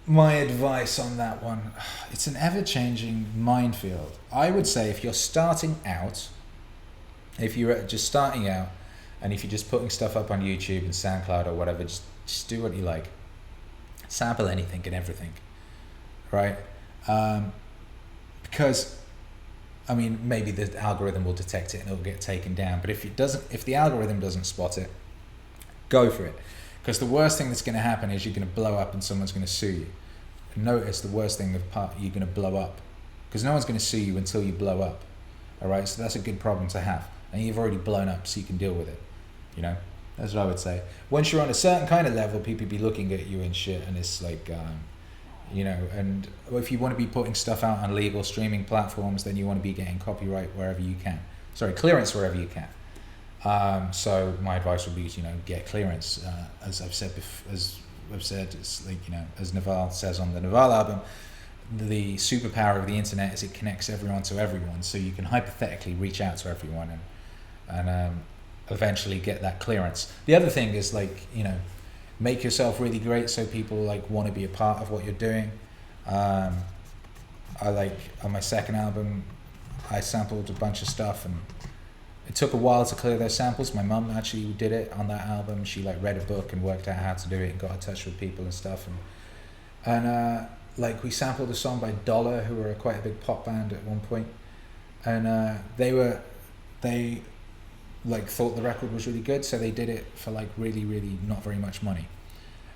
My advice on that one, it's an ever-changing minefield. I would say if you're starting out, if you're just starting out, and if you're just putting stuff up on YouTube and SoundCloud or whatever, just do what you like. Sample anything and everything, right? Because, I mean, maybe the algorithm will detect it and it'll get taken down. But if the algorithm doesn't spot it, go for it. Because the worst thing that's going to happen is you're going to blow up and someone's going to sue you. And notice the worst thing you're going to blow up. Because no one's going to sue you until you blow up. All right, so that's a good problem to have. And you've already blown up, so you can deal with it. You know, that's what I would say. Once you're on a certain kind of level, people be looking at you and shit, and it's like, and if you want to be putting stuff out on legal streaming platforms, then you want to be getting copyright wherever you can. Clearance wherever you can. So my advice would be, get clearance. As I've said, it's like, as Naval says on the Naval album, the superpower of the internet is it connects everyone to everyone, so you can hypothetically reach out to everyone and eventually get that clearance. The other thing is, like, you know, make yourself really great so people like want to be a part of what you're doing. I like, on my second album, I sampled a bunch of stuff, and it took a while to clear those samples. My mum actually did it on that album. She like read a book and worked out how to do it and got in touch with people and stuff. And like, we sampled a song by Dollar, who were quite a big pop band at one point, and they like thought the record was really good, so they did it for like really, really not very much money.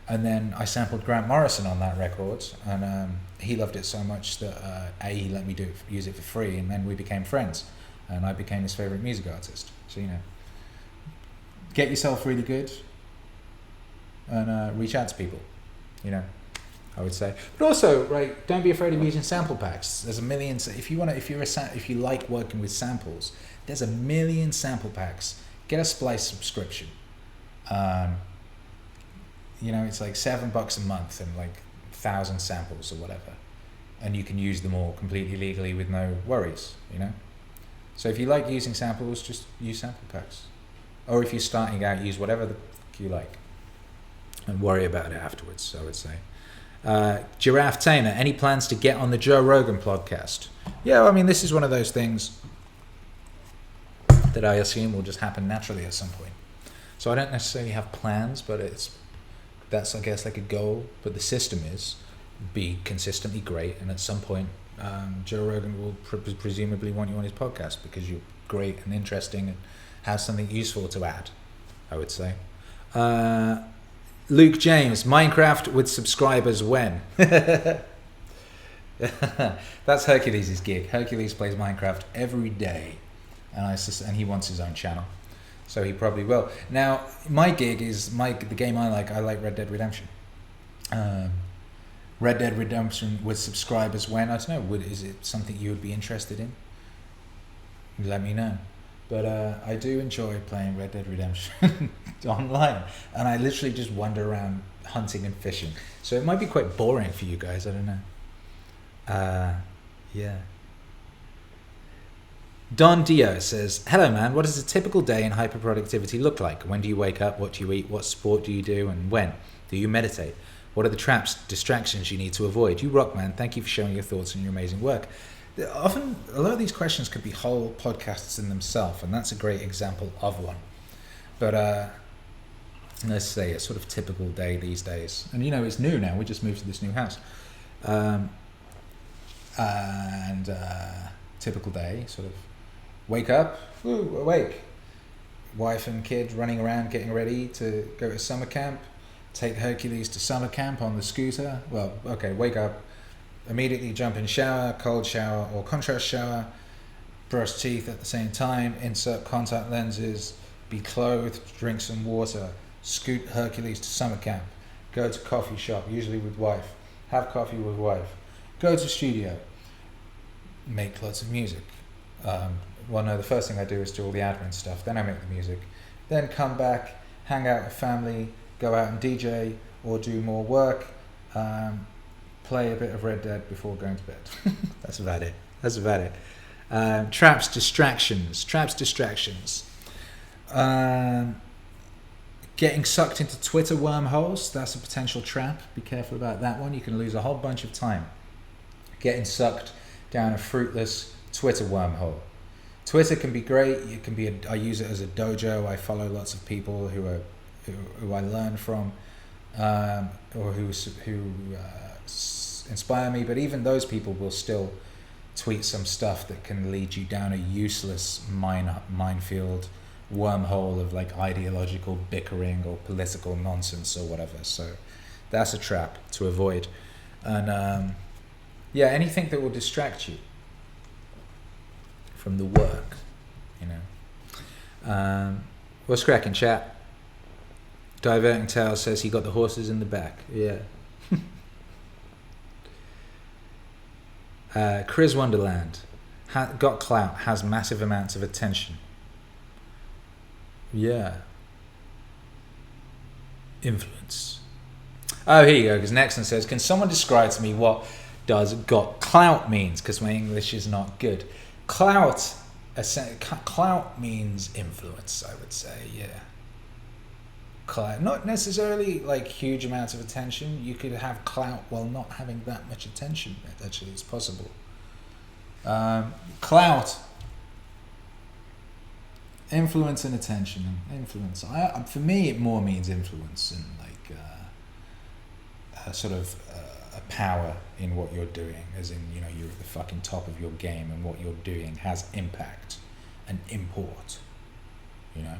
And then I sampled Grant Morrison on that record, and he loved it so much that he let me use it for free, and then we became friends, and I became his favorite music artist. So, you know, get yourself really good and reach out to people, you know, I would say. But also, right, don't be afraid of using sample packs. There's a million. If you like working with samples, there's a million sample packs. Get a Splice subscription. You know, it's like $7 a month and like 1,000 samples or whatever, and you can use them all completely legally with no worries, you know. So if you like using samples, just use sample packs, or if you're starting out, use whatever the fuck you like and worry about it afterwards, I would say. Giraffe Tainer, any plans to get on the Joe Rogan podcast? Yeah, I mean, this is one of those things that I assume will just happen naturally at some point. So I don't necessarily have plans, but that's, I guess, like a goal. But the system is be consistently great, and at some point Joe Rogan will presumably want you on his podcast because you're great and interesting and have something useful to add, I would say. Luke James, Minecraft with subscribers when? That's Hercules' gig. Hercules plays Minecraft every day, and he wants his own channel, so he probably will. Now, my gig is the game I like Red Dead Redemption. Red Dead Redemption with subscribers when? I don't know. Is it something you would be interested in? Let me know. But I do enjoy playing Red Dead Redemption online, and I literally just wander around hunting and fishing. So it might be quite boring for you guys, I don't know. Yeah. Don Dio says, hello man, what does a typical day in hyperproductivity look like? When do you wake up? What do you eat? What sport do you do? And when? Do you meditate? What are the traps, distractions you need to avoid? You rock, man. Thank you for sharing your thoughts and your amazing work. Often, a lot of these questions could be whole podcasts in themselves, and that's a great example of one. But let's say a sort of typical day these days. And, you know, it's new now. We just moved to this new house. Typical day, sort of wake up, awake. Wife and kid running around getting ready to go to summer camp. Take Hercules to summer camp on the scooter. Well, okay, wake up. Immediately jump in shower, cold shower or contrast shower, brush teeth at the same time, insert contact lenses, be clothed, drink some water, scoot Hercules to summer camp, go to coffee shop, usually with wife, have coffee with wife, go to studio, make lots of music. The first thing I do is do all the admin stuff, then I make the music, then come back, hang out with family, go out and DJ or do more work, play a bit of Red Dead before going to bed. That's about it. Traps, distractions. Getting sucked into Twitter wormholes, that's a potential trap. Be careful about that one. You can lose a whole bunch of time getting sucked down a fruitless Twitter wormhole. Twitter can be great. I use it as a dojo. I follow lots of people who I learn from, or who inspire me, but even those people will still tweet some stuff that can lead you down a useless minefield wormhole of like ideological bickering or political nonsense or whatever. So that's a trap to avoid. And anything that will distract you from the work, you know. What's cracking, chat? Diverting Tales says he got the horses in the back. Yeah. Chris Wonderland, got clout, has massive amounts of attention. Yeah. Influence. Oh, here you go, because Nexon says, can someone describe to me what does got clout means? Because my English is not good. Clout means influence, I would say, yeah. Clout, not necessarily like huge amounts of attention. You could have clout while not having that much attention. Actually, it's possible. Clout, influence and attention. Influence. For me, it more means influence and like a sort of a power in what you're doing, as in, you know, you're at the fucking top of your game and what you're doing has impact and import, you know.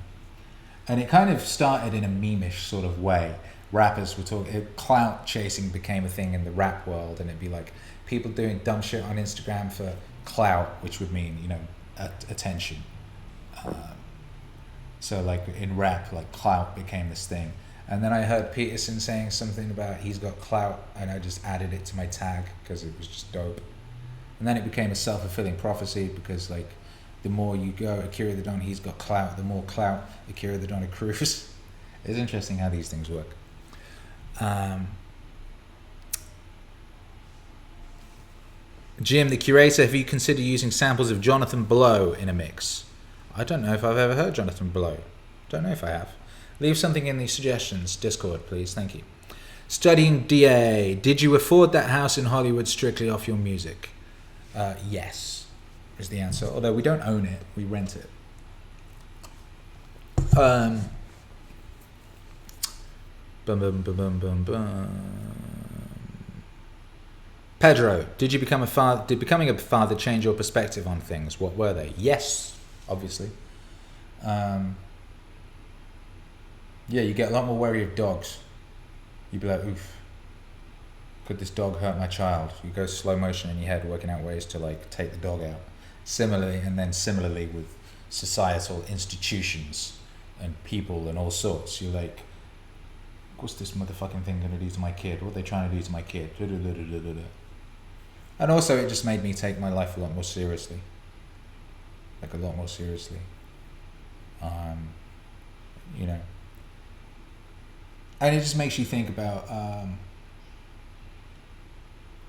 And it kind of started in a meme-ish sort of way. Rappers were talking, clout chasing became a thing in the rap world, and it'd be like people doing dumb shit on Instagram for clout, which would mean, you know, attention. So like in rap, like clout became this thing. And then I heard Peterson saying something about he's got clout, and I just added it to my tag because it was just dope. And then it became a self-fulfilling prophecy, because like the more you go, Akira the Don, he's got clout, the more clout Akira the Don accrues. It's interesting how these things work. Jim, the curator, have you considered using samples of Jonathan Blow in a mix? I don't know if I've ever heard Jonathan Blow. Don't know if I have. Leave something in the suggestions, Discord, please. Thank you. Studying DA. Did you afford that house in Hollywood strictly off your music? Yes, is the answer. Although we don't own it, we rent it. Bum, bum, bum, bum, bum, bum. Pedro, did you become a father? Did becoming a father change your perspective on things? What were they? Yes, obviously. Yeah, you get a lot more wary of dogs. You'd be like, oof, could this dog hurt my child? You go slow motion in your head, working out ways to like take the dog out. Similarly with societal institutions and people and all sorts, you're like, what's this motherfucking thing going to do to my kid? What are they trying to do to my kid? And also it just made me take my life a lot more seriously. Like a lot more seriously. You know. And it just makes you think about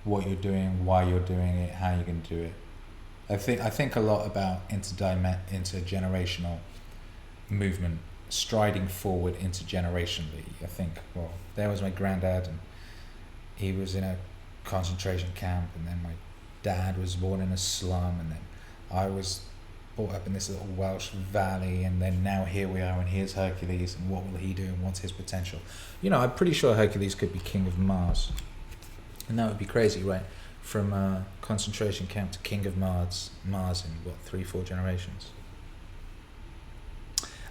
what you're doing, why you're doing it, how you're going to do it. I think a lot about intergenerational movement, striding forward intergenerationally. I think, well, there was my granddad, and he was in a concentration camp, and then my dad was born in a slum, and then I was brought up in this little Welsh valley, and then now here we are, and here's Hercules, and what will he do, and what's his potential? You know, I'm pretty sure Hercules could be king of Mars, and that would be crazy, right? From concentration camp to king of Mars in what, 3-4 generations?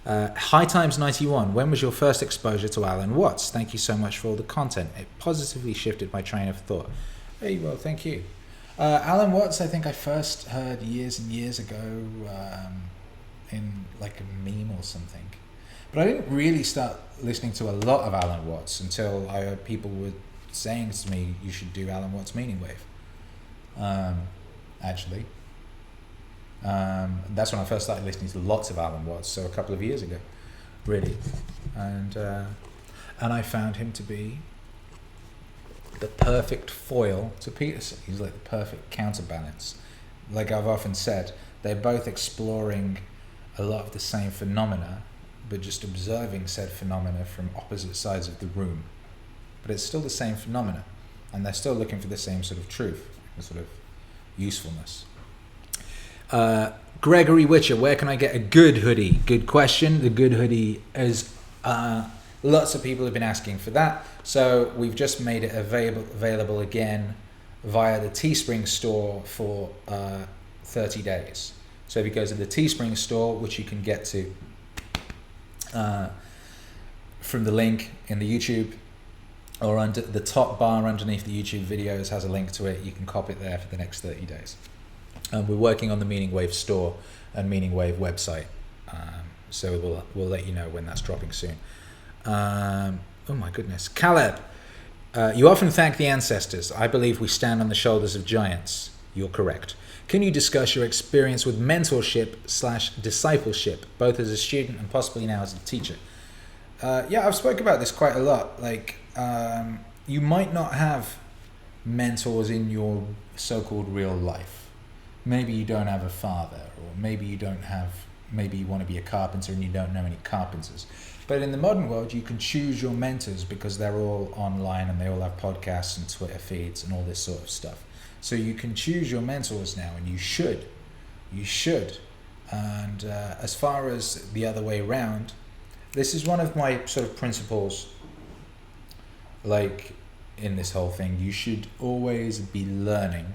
High Times 91, when was your first exposure to Alan Watts? Thank you so much for all the content. It positively shifted my train of thought. Hey, well, thank you. Alan Watts, I think I first heard years and years ago in like a meme or something. But I didn't really start listening to a lot of Alan Watts until I heard people were saying to me, you should do Alan Watts' MEANINGWAVE. Actually. That's when I first started listening to lots of Alan Watts, so a couple of years ago, really. And I found him to be the perfect foil to Peterson. He's like the perfect counterbalance. Like I've often said, they're both exploring a lot of the same phenomena, but just observing said phenomena from opposite sides of the room. But it's still the same phenomena, and they're still looking for the same sort of truth, the sort of usefulness. Gregory Witcher, where can I get a good hoodie? Good question. The good hoodie is lots of people have been asking for that, so we've just made it available again via the Teespring store for 30 days. So if you go to the Teespring store, which you can get to from the link in the YouTube, or under the top bar underneath the YouTube videos has a link to it. You can cop it there for the next 30 days. We're working on the MEANINGWAVE store and MEANINGWAVE website, so we'll let you know when that's dropping soon. Oh my goodness. Caleb, you often thank the ancestors. I believe we stand on the shoulders of giants. You're correct. Can you discuss your experience with mentorship/discipleship, both as a student and possibly now as a teacher? Yeah, I've spoke about this quite a lot. Like, you might not have mentors in your so-called real life. Maybe you don't have a father, or maybe you want to be a carpenter and you don't know any carpenters. But in the modern world, you can choose your mentors because they're all online and they all have podcasts and Twitter feeds and all this sort of stuff. So you can choose your mentors now, and you should. And as far as the other way around, this is one of my sort of principles, like in this whole thing. You should always be learning,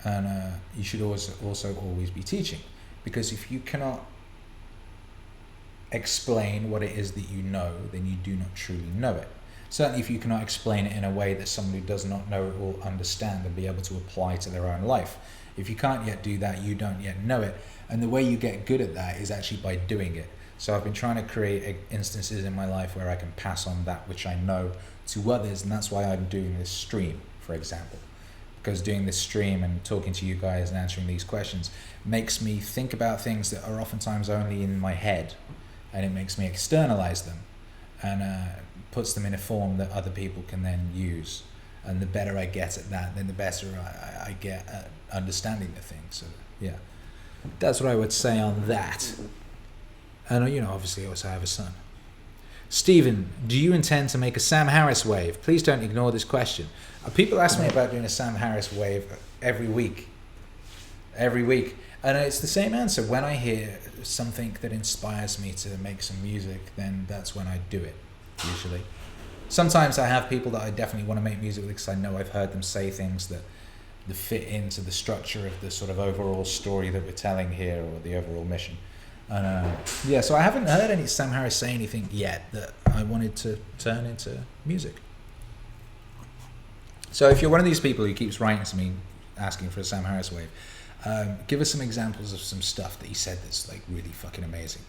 and you should also always be teaching, because if you cannot explain what it is that you know, then you do not truly know it. Certainly if you cannot explain it in a way that someone who does not know it will understand and be able to apply to their own life. If you can't yet do that, you don't yet know it. And the way you get good at that is actually by doing it. So I've been trying to create instances in my life where I can pass on that which I know to others, and that's why I'm doing this stream, for example. Because doing this stream and talking to you guys and answering these questions makes me think about things that are oftentimes only in my head, and it makes me externalize them, and puts them in a form that other people can then use. And the better I get at that, then the better I get at understanding the thing. So yeah, that's what I would say on that. And obviously I also have a son. Stephen, do you intend to make a Sam Harris wave? Please don't ignore this question. People ask me about doing a Sam Harris wave every week. And it's the same answer. When I hear something that inspires me to make some music, then that's when I do it, usually. Sometimes I have people that I definitely want to make music with because I know I've heard them say things that fit into the structure of the sort of overall story that we're telling here, or the overall mission. And so I haven't heard any Sam Harris say anything yet that I wanted to turn into music. So if you're one of these people who keeps writing to me asking for a Sam Harris wave, give us some examples of some stuff that he said that's like really fucking amazing.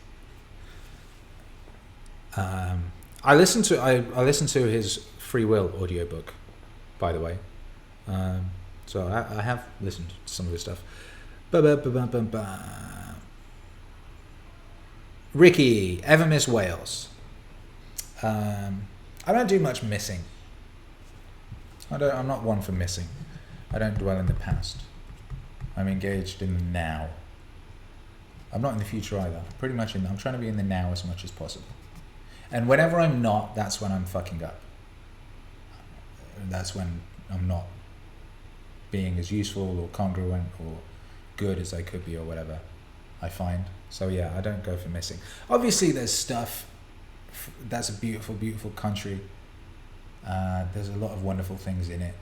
I listened to his Free Will audiobook, by the way. So I have listened to some of his stuff. Ricky, ever miss Wales? I don't do much missing. I'm not one for missing. I don't dwell in the past. I'm engaged in the now. I'm not in the future either. Pretty much I'm trying to be in the now as much as possible. And whenever I'm not, that's when I'm fucking up. That's when I'm not being as useful or congruent or good as I could be, or whatever I find. So yeah, I don't go for missing. Obviously there's stuff. That's a beautiful, beautiful country. There's a lot of wonderful things in it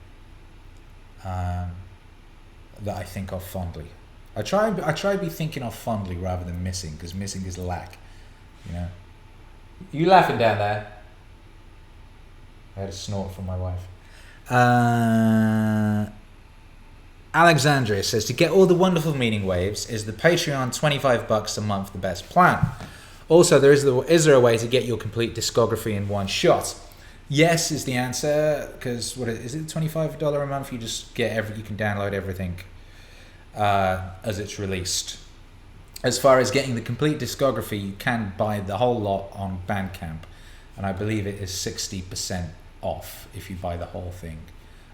that I think of fondly. I try to be thinking of fondly rather than missing, because missing is lack. You laughing down there? I had a snort from my wife. Alexandria says, to get all the wonderful meaning waves, is the Patreon $25 a month the best plan? Also, is there a way to get your complete discography in one shot? Yes is the answer, because is it $25 a month? You just get you can download everything as it's released. As far as getting the complete discography, you can buy the whole lot on Bandcamp, and I believe it is 60% off if you buy the whole thing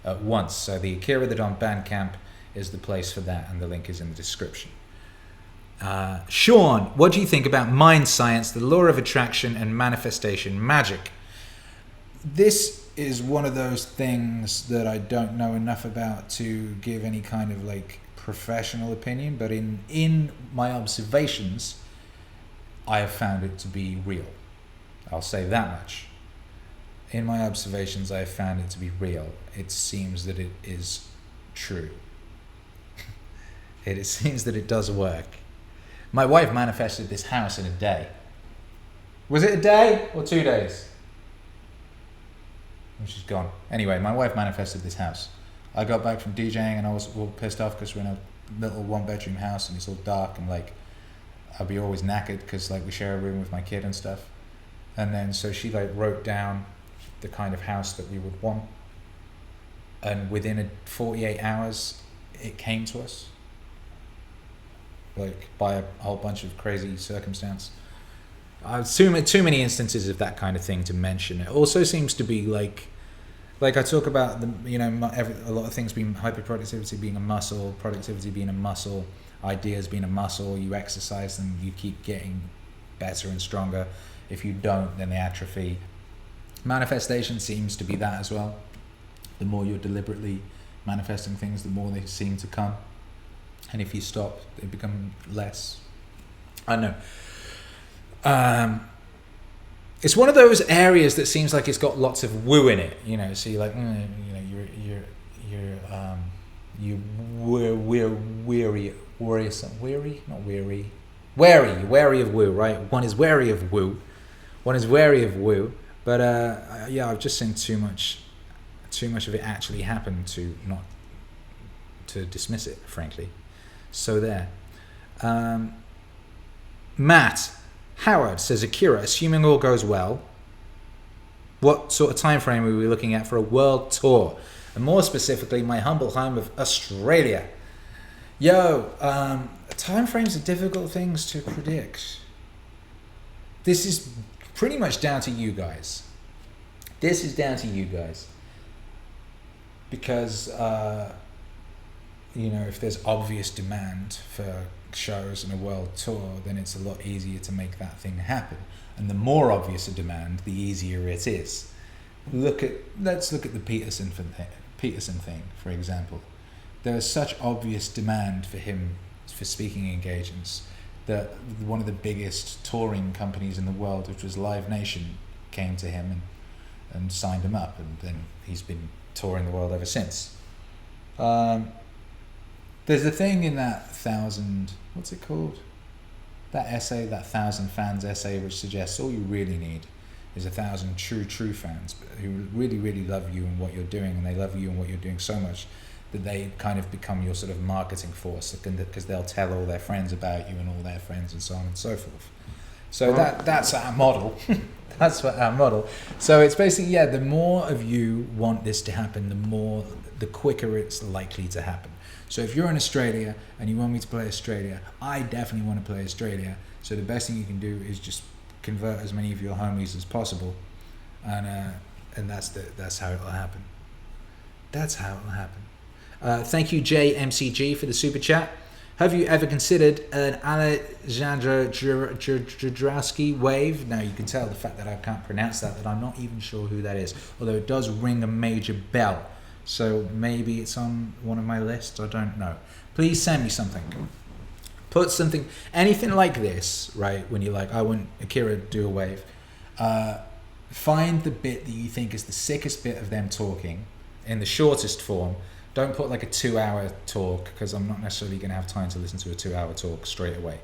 at once. So the Akira that on Bandcamp is the place for that, and the link is in the description. Sean, what do you think about mind science, the law of attraction, and manifestation magic? This is one of those things that I don't know enough about to give any kind of professional opinion, but in my observations, I have found it to be real. I'll say that much. In my observations, I have found it to be real. It seems that it is true. It seems that it does work. My wife manifested this house in a day. Was it a day or 2 days? She's gone. Anyway, my wife manifested this house. I got back from DJing and I was all pissed off because we're in a little one-bedroom house and it's all dark, and I'll be always knackered because we share a room with my kid and stuff. And then so she wrote down the kind of house that we would want, and within 48 hours it came to us, by a whole bunch of crazy circumstance. Too many instances of that kind of thing to mention. It also seems to be Like I talk about a lot of things being hyper-productivity being a muscle, productivity being a muscle, ideas being a muscle. You exercise them, you keep getting better and stronger. If you don't, then they atrophy. Manifestation seems to be that as well. The more you're deliberately manifesting things, the more they seem to come. And if you stop, they become less. I don't know. It's one of those areas that seems like it's got lots of woo in it. So you're like, wary of woo, right? One is wary of woo. But I've just seen too much of it actually happen to dismiss it, frankly. So there. Matt Howard says, Akira, assuming all goes well, what sort of time frame are we looking at for a world tour? And more specifically, my humble home of Australia. Time frames are difficult things to predict. This is pretty much down to you guys. Because, if there's obvious demand for shows and a world tour, then it's a lot easier to make that thing happen. And the more obvious a demand, the easier it is. Let's look at the Peterson thing, for example. There was such obvious demand for him for speaking engagements that one of the biggest touring companies in the world, which was Live Nation, came to him and signed him up, and then he's been touring the world ever since. There's a thing in that 1,000, what's it called? That essay, that 1,000 fans essay, which suggests all you really need is 1,000 true fans who really, really love you and what you're doing, and they love you and what you're doing so much that they kind of become your sort of marketing force, because they'll tell all their friends about you and all their friends and so on and so forth. So that's our model. That's what our model. So it's basically, the more of you want this to happen, the quicker it's likely to happen. So if you're in Australia and you want me to play Australia, I definitely want to play Australia. So the best thing you can do is just convert as many of your homies as possible, and that's how it'll happen. Thank you, JMCG, for the super chat. Have you ever considered an Alexandra Jodorowsky wave? Now you can tell the fact that I can't pronounce that I'm not even sure who that is, although it does ring a major bell. So maybe it's on one of my lists, I don't know. Please send me something. Put something, anything like this, right? When you're like, I want Akira to do a wave. Find the bit that you think is the sickest bit of them talking in the shortest form. Don't put like a 2-hour talk, because I'm not necessarily going to have time to listen to a 2-hour talk straight away.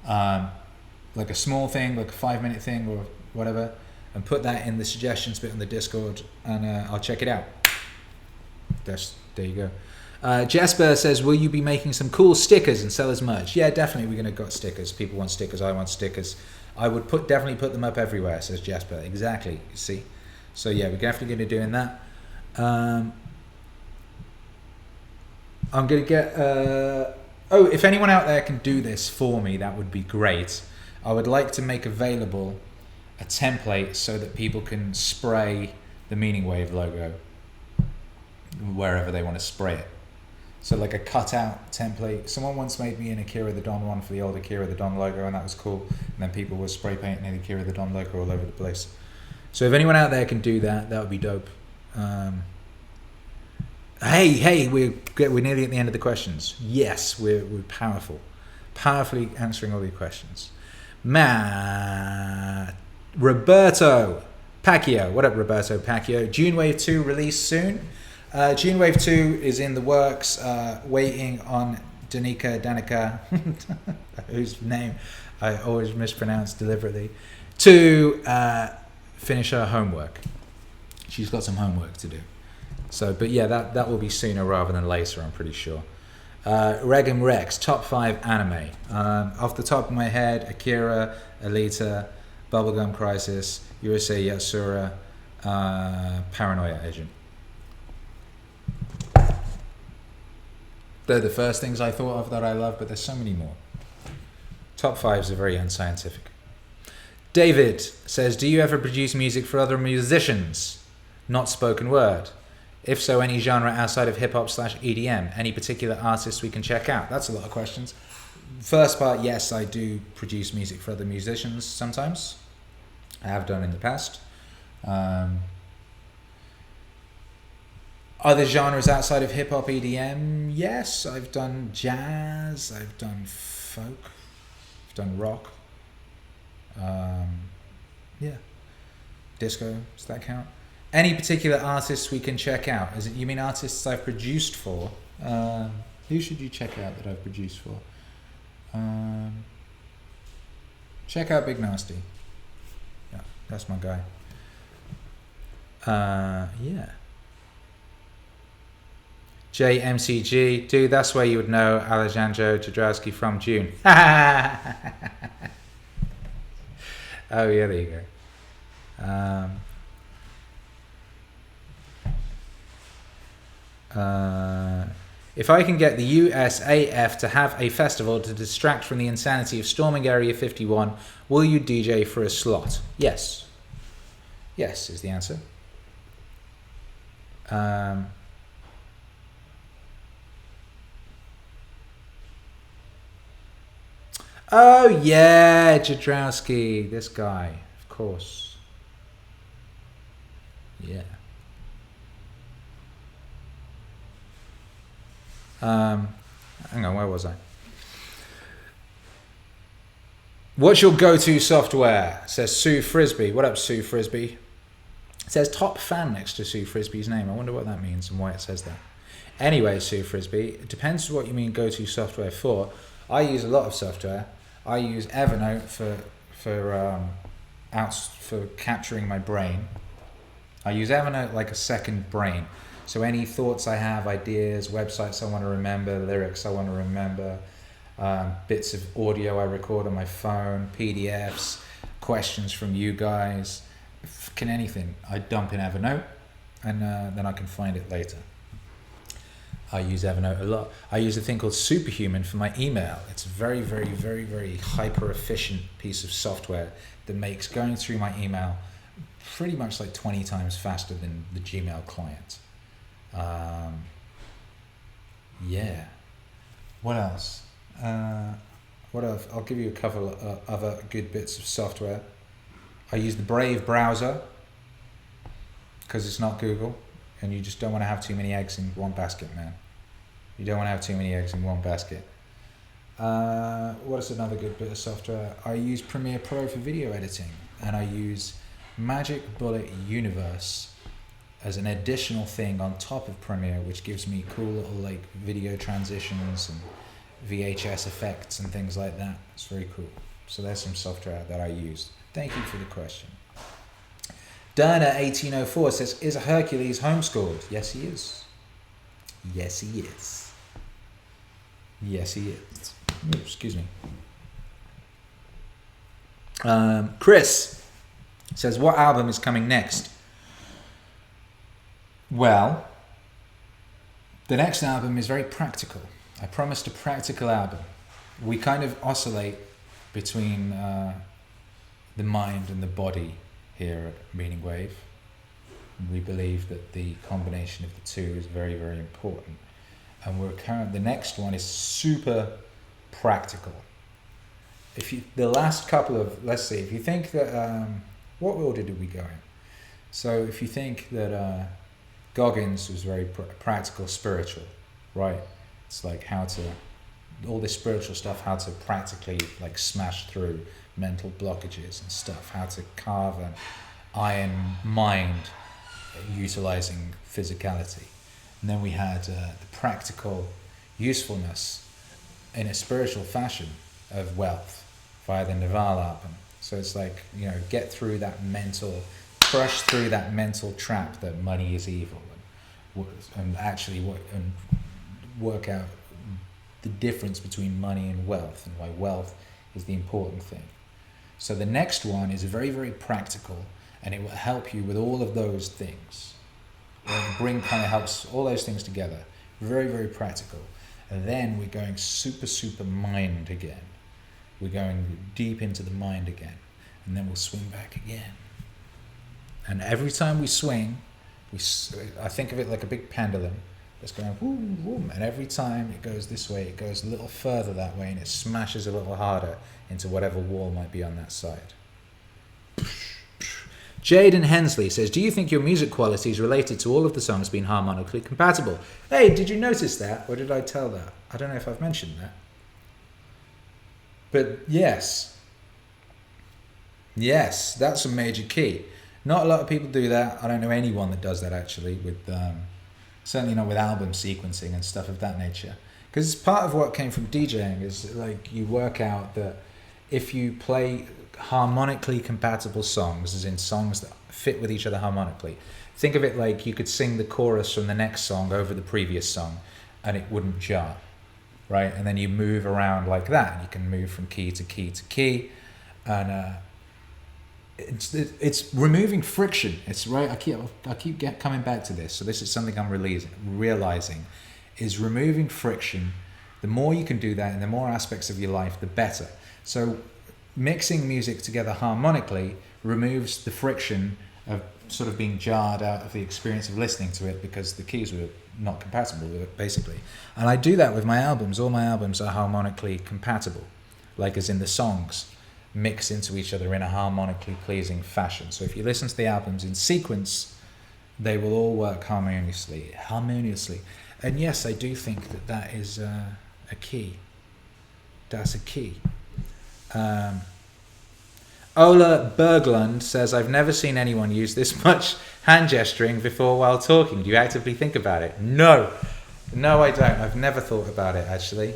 Like a small thing, like a 5-minute thing or whatever, and put that in the suggestions bit on the Discord, and I'll check it out. There you go. Jasper says, will you be making some cool stickers and sell as merch? Yeah, definitely we're going to got stickers. People want stickers, I want stickers. I would definitely put them up everywhere, says Jasper. Exactly, you see. So yeah, we're definitely going to be doing that. I'm going to get... if anyone out there can do this for me, that would be great. I would like to make available a template so that people can spray the MEANINGWAVE logo wherever they want to spray it. So like a cutout template. Someone once made me an Akira the Don one for the old Akira the Don logo, and that was cool. And then people were spray painting the Akira the Don logo all over the place. So if anyone out there can do that, that would be dope. Hey, we're nearly at the end of the questions. Yes, we're powerfully answering all your questions. Roberto Pacquiao. What up, Roberto Pacquiao? June Wave 2 release soon. June Wave 2 is in the works, waiting on Danica, whose name I always mispronounce deliberately, to finish her homework. She's got some homework to do. So, but yeah, that will be sooner rather than later, I'm pretty sure. Regum Rex, top 5 anime. Off the top of my head, Akira, Alita, Bubblegum Crisis, USA Yatsura, Paranoia Agent. They're the first things I thought of that I love, but there's so many more. Top 5s are very unscientific. David says, do you ever produce music for other musicians? not spoken word? If so, any genre outside of hip-hop / EDM? Any particular artists we can check out? That's a lot of questions. First part, yes, I do produce music for other musicians sometimes. I have done in the past. Other genres outside of hip-hop, EDM, yes, I've done jazz, I've done folk, I've done rock. Yeah. Disco, does that count? Any particular artists we can check out? Is it, you mean artists I've produced for? Who should you check out that I've produced for? Check out Big Nasty. Yeah, that's my guy. Yeah. JMCG, dude, that's where you would know Alejandro Jodorowsky from June. Oh yeah, there you go. If I can get the USAF to have a festival to distract from the insanity of storming Area 51, will you DJ for a slot? Yes. Yes is the answer. Oh yeah, Jodorowsky, this guy, of course. Yeah. Hang on, where was I? What's your go-to software? Says Sue Frisbee. What up, Sue Frisbee? It says top fan next to Sue Frisbee's name. I wonder what that means and why it says that. Anyway, Sue Frisbee, it depends what you mean go-to software for. I use a lot of software. I use Evernote for capturing my brain. I use Evernote like a second brain. So any thoughts I have, ideas, websites I want to remember, lyrics I want to remember, bits of audio I record on my phone, PDFs, questions from you guys, fucking anything, I dump in Evernote, and then I can find it later. I use Evernote a lot. I use a thing called Superhuman for my email. It's a very, very, very, very hyper efficient piece of software that makes going through my email pretty much like 20 times faster than the Gmail client. Yeah. What else? What else? I'll give you a couple of other good bits of software. I use the Brave browser because it's not Google, and you just don't want to have too many eggs in one basket, man. You don't want to have too many eggs in one basket. What is another good bit of software? I use Premiere Pro for video editing, and I use Magic Bullet Universe as an additional thing on top of Premiere, which gives me cool little like video transitions and VHS effects and things like that. It's very cool. So there's some software that I use. Thank you for the question. Derna1804 says, is Hercules homeschooled? Yes, he is. Yes, he is. Yes, he is. Ooh, excuse me. Chris says, what album is coming next? Well, the next album is very practical. I promised a practical album. We kind of oscillate between the mind and the body here at MEANINGWAVE. We believe that the combination of the two is very, very important. And the next one is super practical. The last couple of, let's see, if you think that, what order did we go in? So if you think that Goggins was very practical, spiritual, right? It's like all this spiritual stuff, how to practically like smash through mental blockages and stuff, how to carve an iron mind utilizing physicality. And then we had the practical usefulness in a spiritual fashion of wealth via the Naval album. So it's like, get through that crush through that mental trap that money is evil, and actually work out the difference between money and wealth, and why wealth is the important thing. So the next one is very, very practical, and it will help you with all of those things. Helps all those things together. Very, very practical. And then we're going super, super mind again. We're going deep into the mind again. And then we'll swing back again. And every time we swing, I think of it like a big pendulum that's going boom, boom, and every time it goes this way, it goes a little further that way, and it smashes a little harder into whatever wall might be on that side. Jaden Hensley says, do you think your music quality is related to all of the songs being harmonically compatible? Hey, did you notice that? Or did I tell that? I don't know if I've mentioned that. But yes. Yes, that's a major key. Not a lot of people do that. I don't know anyone that does that actually, with certainly not with album sequencing and stuff of that nature. Because part of what came from DJing is like you work out that if you play harmonically compatible songs, as in songs that fit with each other harmonically, think of it like you could sing the chorus from the next song over the previous song and it wouldn't jar, right? And then you move around like that, and you can move from key to key to key, and it's removing friction. It's right. I keep coming back to this. So this is something I'm realizing is removing friction. The more you can do that in the more aspects of your life, the better. So mixing music together harmonically removes the friction of sort of being jarred out of the experience of listening to it because the keys were not compatible with it, basically. And I do that with my albums. All my albums are harmonically compatible, like as in the songs mix into each other in a harmonically pleasing fashion. So if you listen to the albums in sequence, they will all work harmoniously. And yes, I do think that that is a key. That's a key. Ola Berglund says, I've never seen anyone use this much hand gesturing before while talking. Do you actively think about it? No, I don't. I've never thought about it, actually,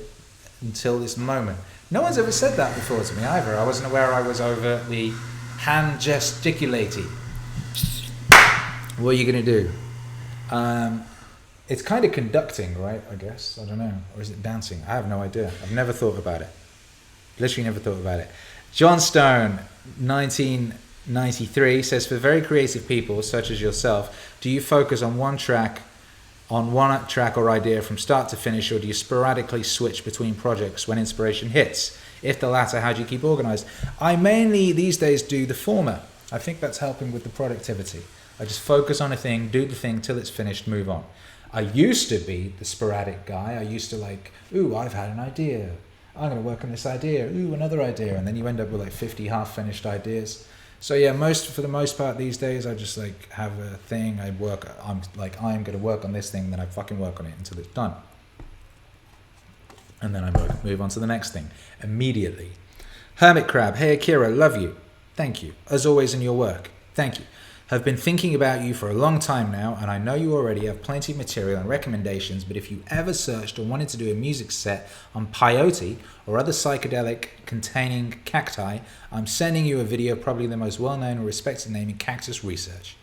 until this moment. No one's ever said that before to me either. I wasn't aware I was overtly hand gesticulating. What are you going to do? It's kind of conducting, right, I guess. I don't know. Or is it dancing? I have no idea. I've never thought about it. Literally never thought about it. John Stone, 1993, says, for very creative people, such as yourself, do you focus on one track or idea from start to finish, or do you sporadically switch between projects when inspiration hits? If the latter, how do you keep organized? I mainly these days do the former. I think that's helping with the productivity. I just focus on a thing, do the thing till it's finished, move on. I used to be the sporadic guy. I used to like, ooh, I've had an idea. I'm going to work on this idea. Ooh, another idea. And then you end up with like 50 half-finished ideas. So yeah, for the most part these days, I just like have a thing. I'm going to work on this thing, then I fucking work on it until it's done. And then I move on to the next thing immediately. Hermit Crab, hey Akira, love you. Thank you. As always in your work. Thank you. Have been thinking about you for a long time now, and I know you already have plenty of material and recommendations, but if you ever searched or wanted to do a music set on peyote or other psychedelic containing cacti, I'm sending you a video, probably the most well-known or respected name in cactus research.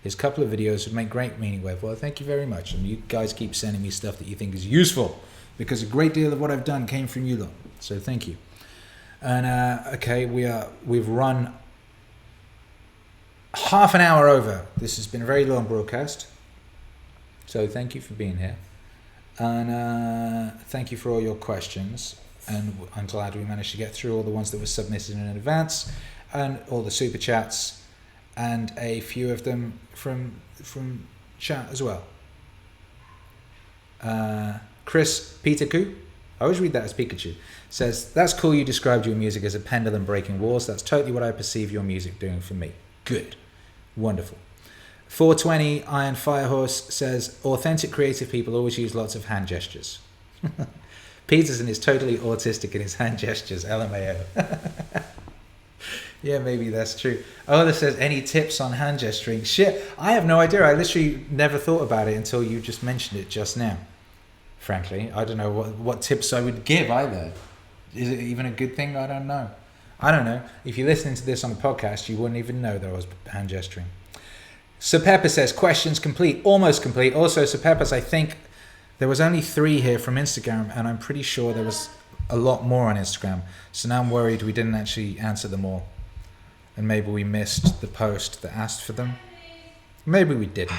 His couple of videos would make great MEANINGWAVE. Well, thank you very much, and you guys keep sending me stuff that you think is useful, because a great deal of what I've done came from you lot, so thank you. And okay, we've run half an hour over. This has been a very long broadcast, so thank you for being here, and thank you for all your questions, and I'm glad we managed to get through all the ones that were submitted in advance, and all the super chats, and a few of them from chat as well. Chris Pitaku, I always read that as Pikachu, says, that's cool you described your music as a pendulum breaking walls. That's totally what I perceive your music doing for me. Good. Wonderful. 420 Iron Firehorse says, authentic creative people always use lots of hand gestures. Peterson is totally autistic in his hand gestures. LMAO. Yeah, maybe that's true. Oh, this says, any tips on hand gesturing? Shit, I have no idea. I literally never thought about it until you just mentioned it just now. Frankly, I don't know what tips I would give either. Is it even a good thing? I don't know. If you're listening to this on the podcast, you wouldn't even know that I was hand gesturing. Sir Pepper says, questions complete, almost complete. Also, Sir Peppers, I think there was only 3 here from Instagram, and I'm pretty sure there was a lot more on Instagram. So now I'm worried we didn't actually answer them all. And maybe we missed the post that asked for them. Maybe we didn't.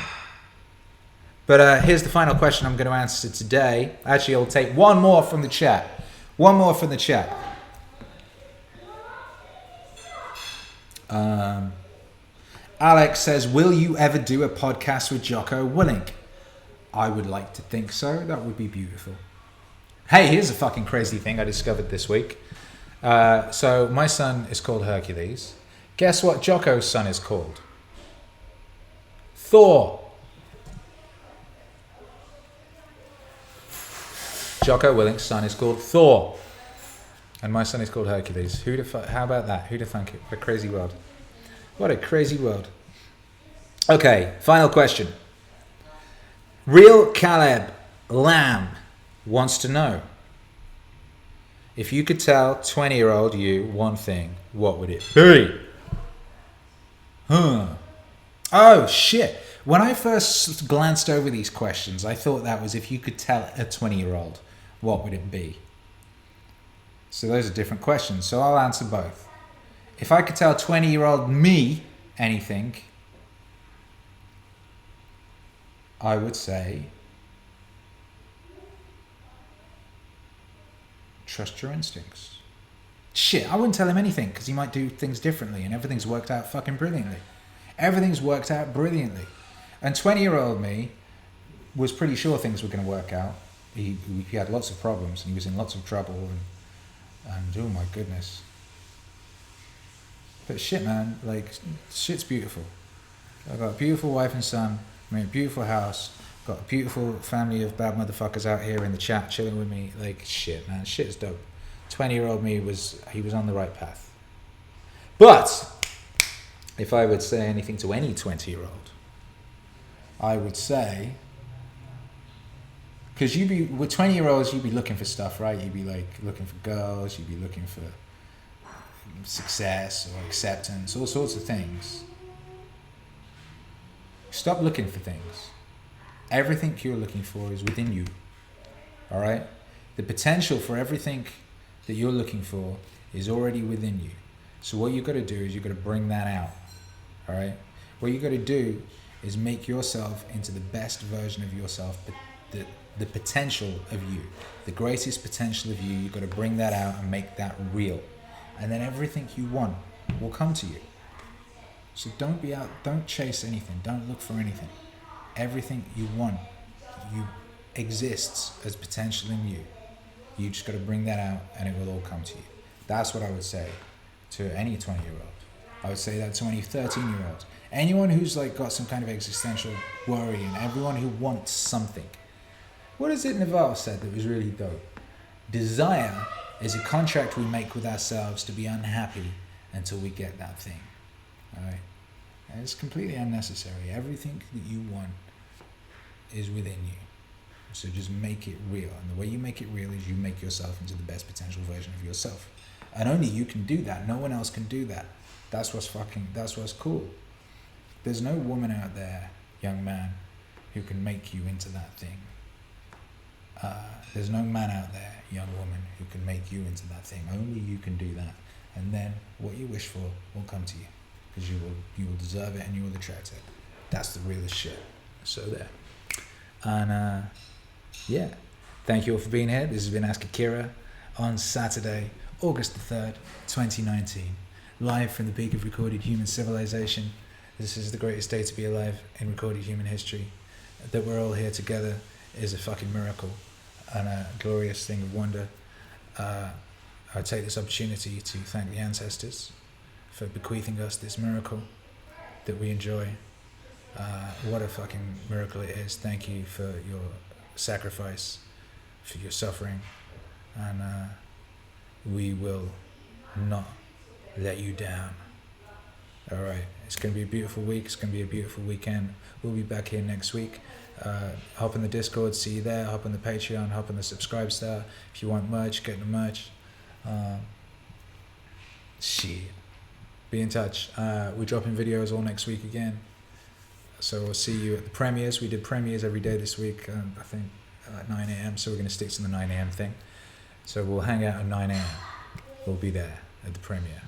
But here's the final question I'm going to answer today. Actually, I'll take one more from the chat. Alex says, will you ever do a podcast with Jocko Willink? I would like to think so. That would be beautiful. Hey, here's a fucking crazy thing I discovered this week. So my son is called Hercules. Guess what Jocko's son is called? Thor. Jocko Willink's son is called Thor. And my son is called Hercules. How about that? Who'd have thunk it? What a crazy world. What a crazy world. Okay, final question. Real Caleb Lamb wants to know, if you could tell 20-year-old you one thing, what would it be? Oh, shit. When I first glanced over these questions, I thought that was if you could tell a 20-year-old, what would it be? So those are different questions. So I'll answer both. If I could tell 20-year-old me anything, I would say, trust your instincts. Shit, I wouldn't tell him anything because he might do things differently and everything's worked out fucking brilliantly. Everything's worked out brilliantly. And 20-year-old me was pretty sure things were going to work out. He had lots of problems and he was in lots of trouble and oh my goodness. But shit, man, like, shit's beautiful. I've got a beautiful wife and son, I'm in a beautiful house, got a beautiful family of bad motherfuckers out here in the chat chilling with me. Like, shit, man, shit is dope. 20-year-old me was on the right path. But if I would say anything to any 20-year-old, I would say, because with 20-year-olds, you'd be looking for stuff, right? You'd be like looking for girls, you'd be looking for success or acceptance, all sorts of things. Stop looking for things. Everything you're looking for is within you. All right? The potential for everything that you're looking for is already within you. So what you've got to do is you've got to bring that out. All right? What you've got to do is make yourself into the best version of yourself, but the potential of you, the greatest potential of you, you've got to bring that out and make that real. And then everything you want will come to you. So don't be out, don't chase anything, don't look for anything. Everything you want, exists as potential in you. You just got to bring that out and it will all come to you. That's what I would say to any 20-year-old. I would say that to any 13-year-old. Anyone who's like got some kind of existential worry and everyone who wants something. What is it Naval said that was really dope? Desire is a contract we make with ourselves to be unhappy until we get that thing. All right? And it's completely unnecessary. Everything that you want is within you. So just make it real. And the way you make it real is you make yourself into the best potential version of yourself. And only you can do that. No one else can do that. That's what's cool. There's no woman out there, young man, who can make you into that thing. There's no man out there, young woman, who can make you into that thing. Only you can do that. And then what you wish for will come to you. Because you will deserve it and you will attract it. That's the realest shit. So there. And yeah. Thank you all for being here. This has been Ask Akira on Saturday, August the 3rd, 2019. Live from the peak of recorded human civilization. This is the greatest day to be alive in recorded human history. That we're all here together is a fucking miracle and a glorious thing of wonder. I take this opportunity to thank the ancestors for bequeathing us this miracle that we enjoy. What a fucking miracle it is. Thank you for your sacrifice, for your suffering, and we will not let you down. All right, it's going to be a beautiful week. It's going to be a beautiful weekend. We'll be back here next week. Hop on the Discord, see you there. Hop on the Patreon, hop on the Subscribe Star. If you want merch, get the merch. Shit. Be in touch. We're dropping videos all next week again. So we'll see you at the premieres. We did premieres every day this week, I think at 9 a.m. So we're going to stick to the 9 a.m. thing. So we'll hang out at 9 a.m. We'll be there at the premiere.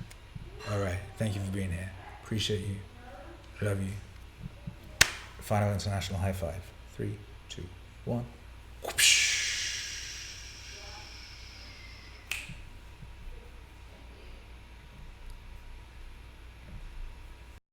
All right. Thank you for being here. Appreciate you. Love you. Final international high five. 3, 2, 1. Whoosh.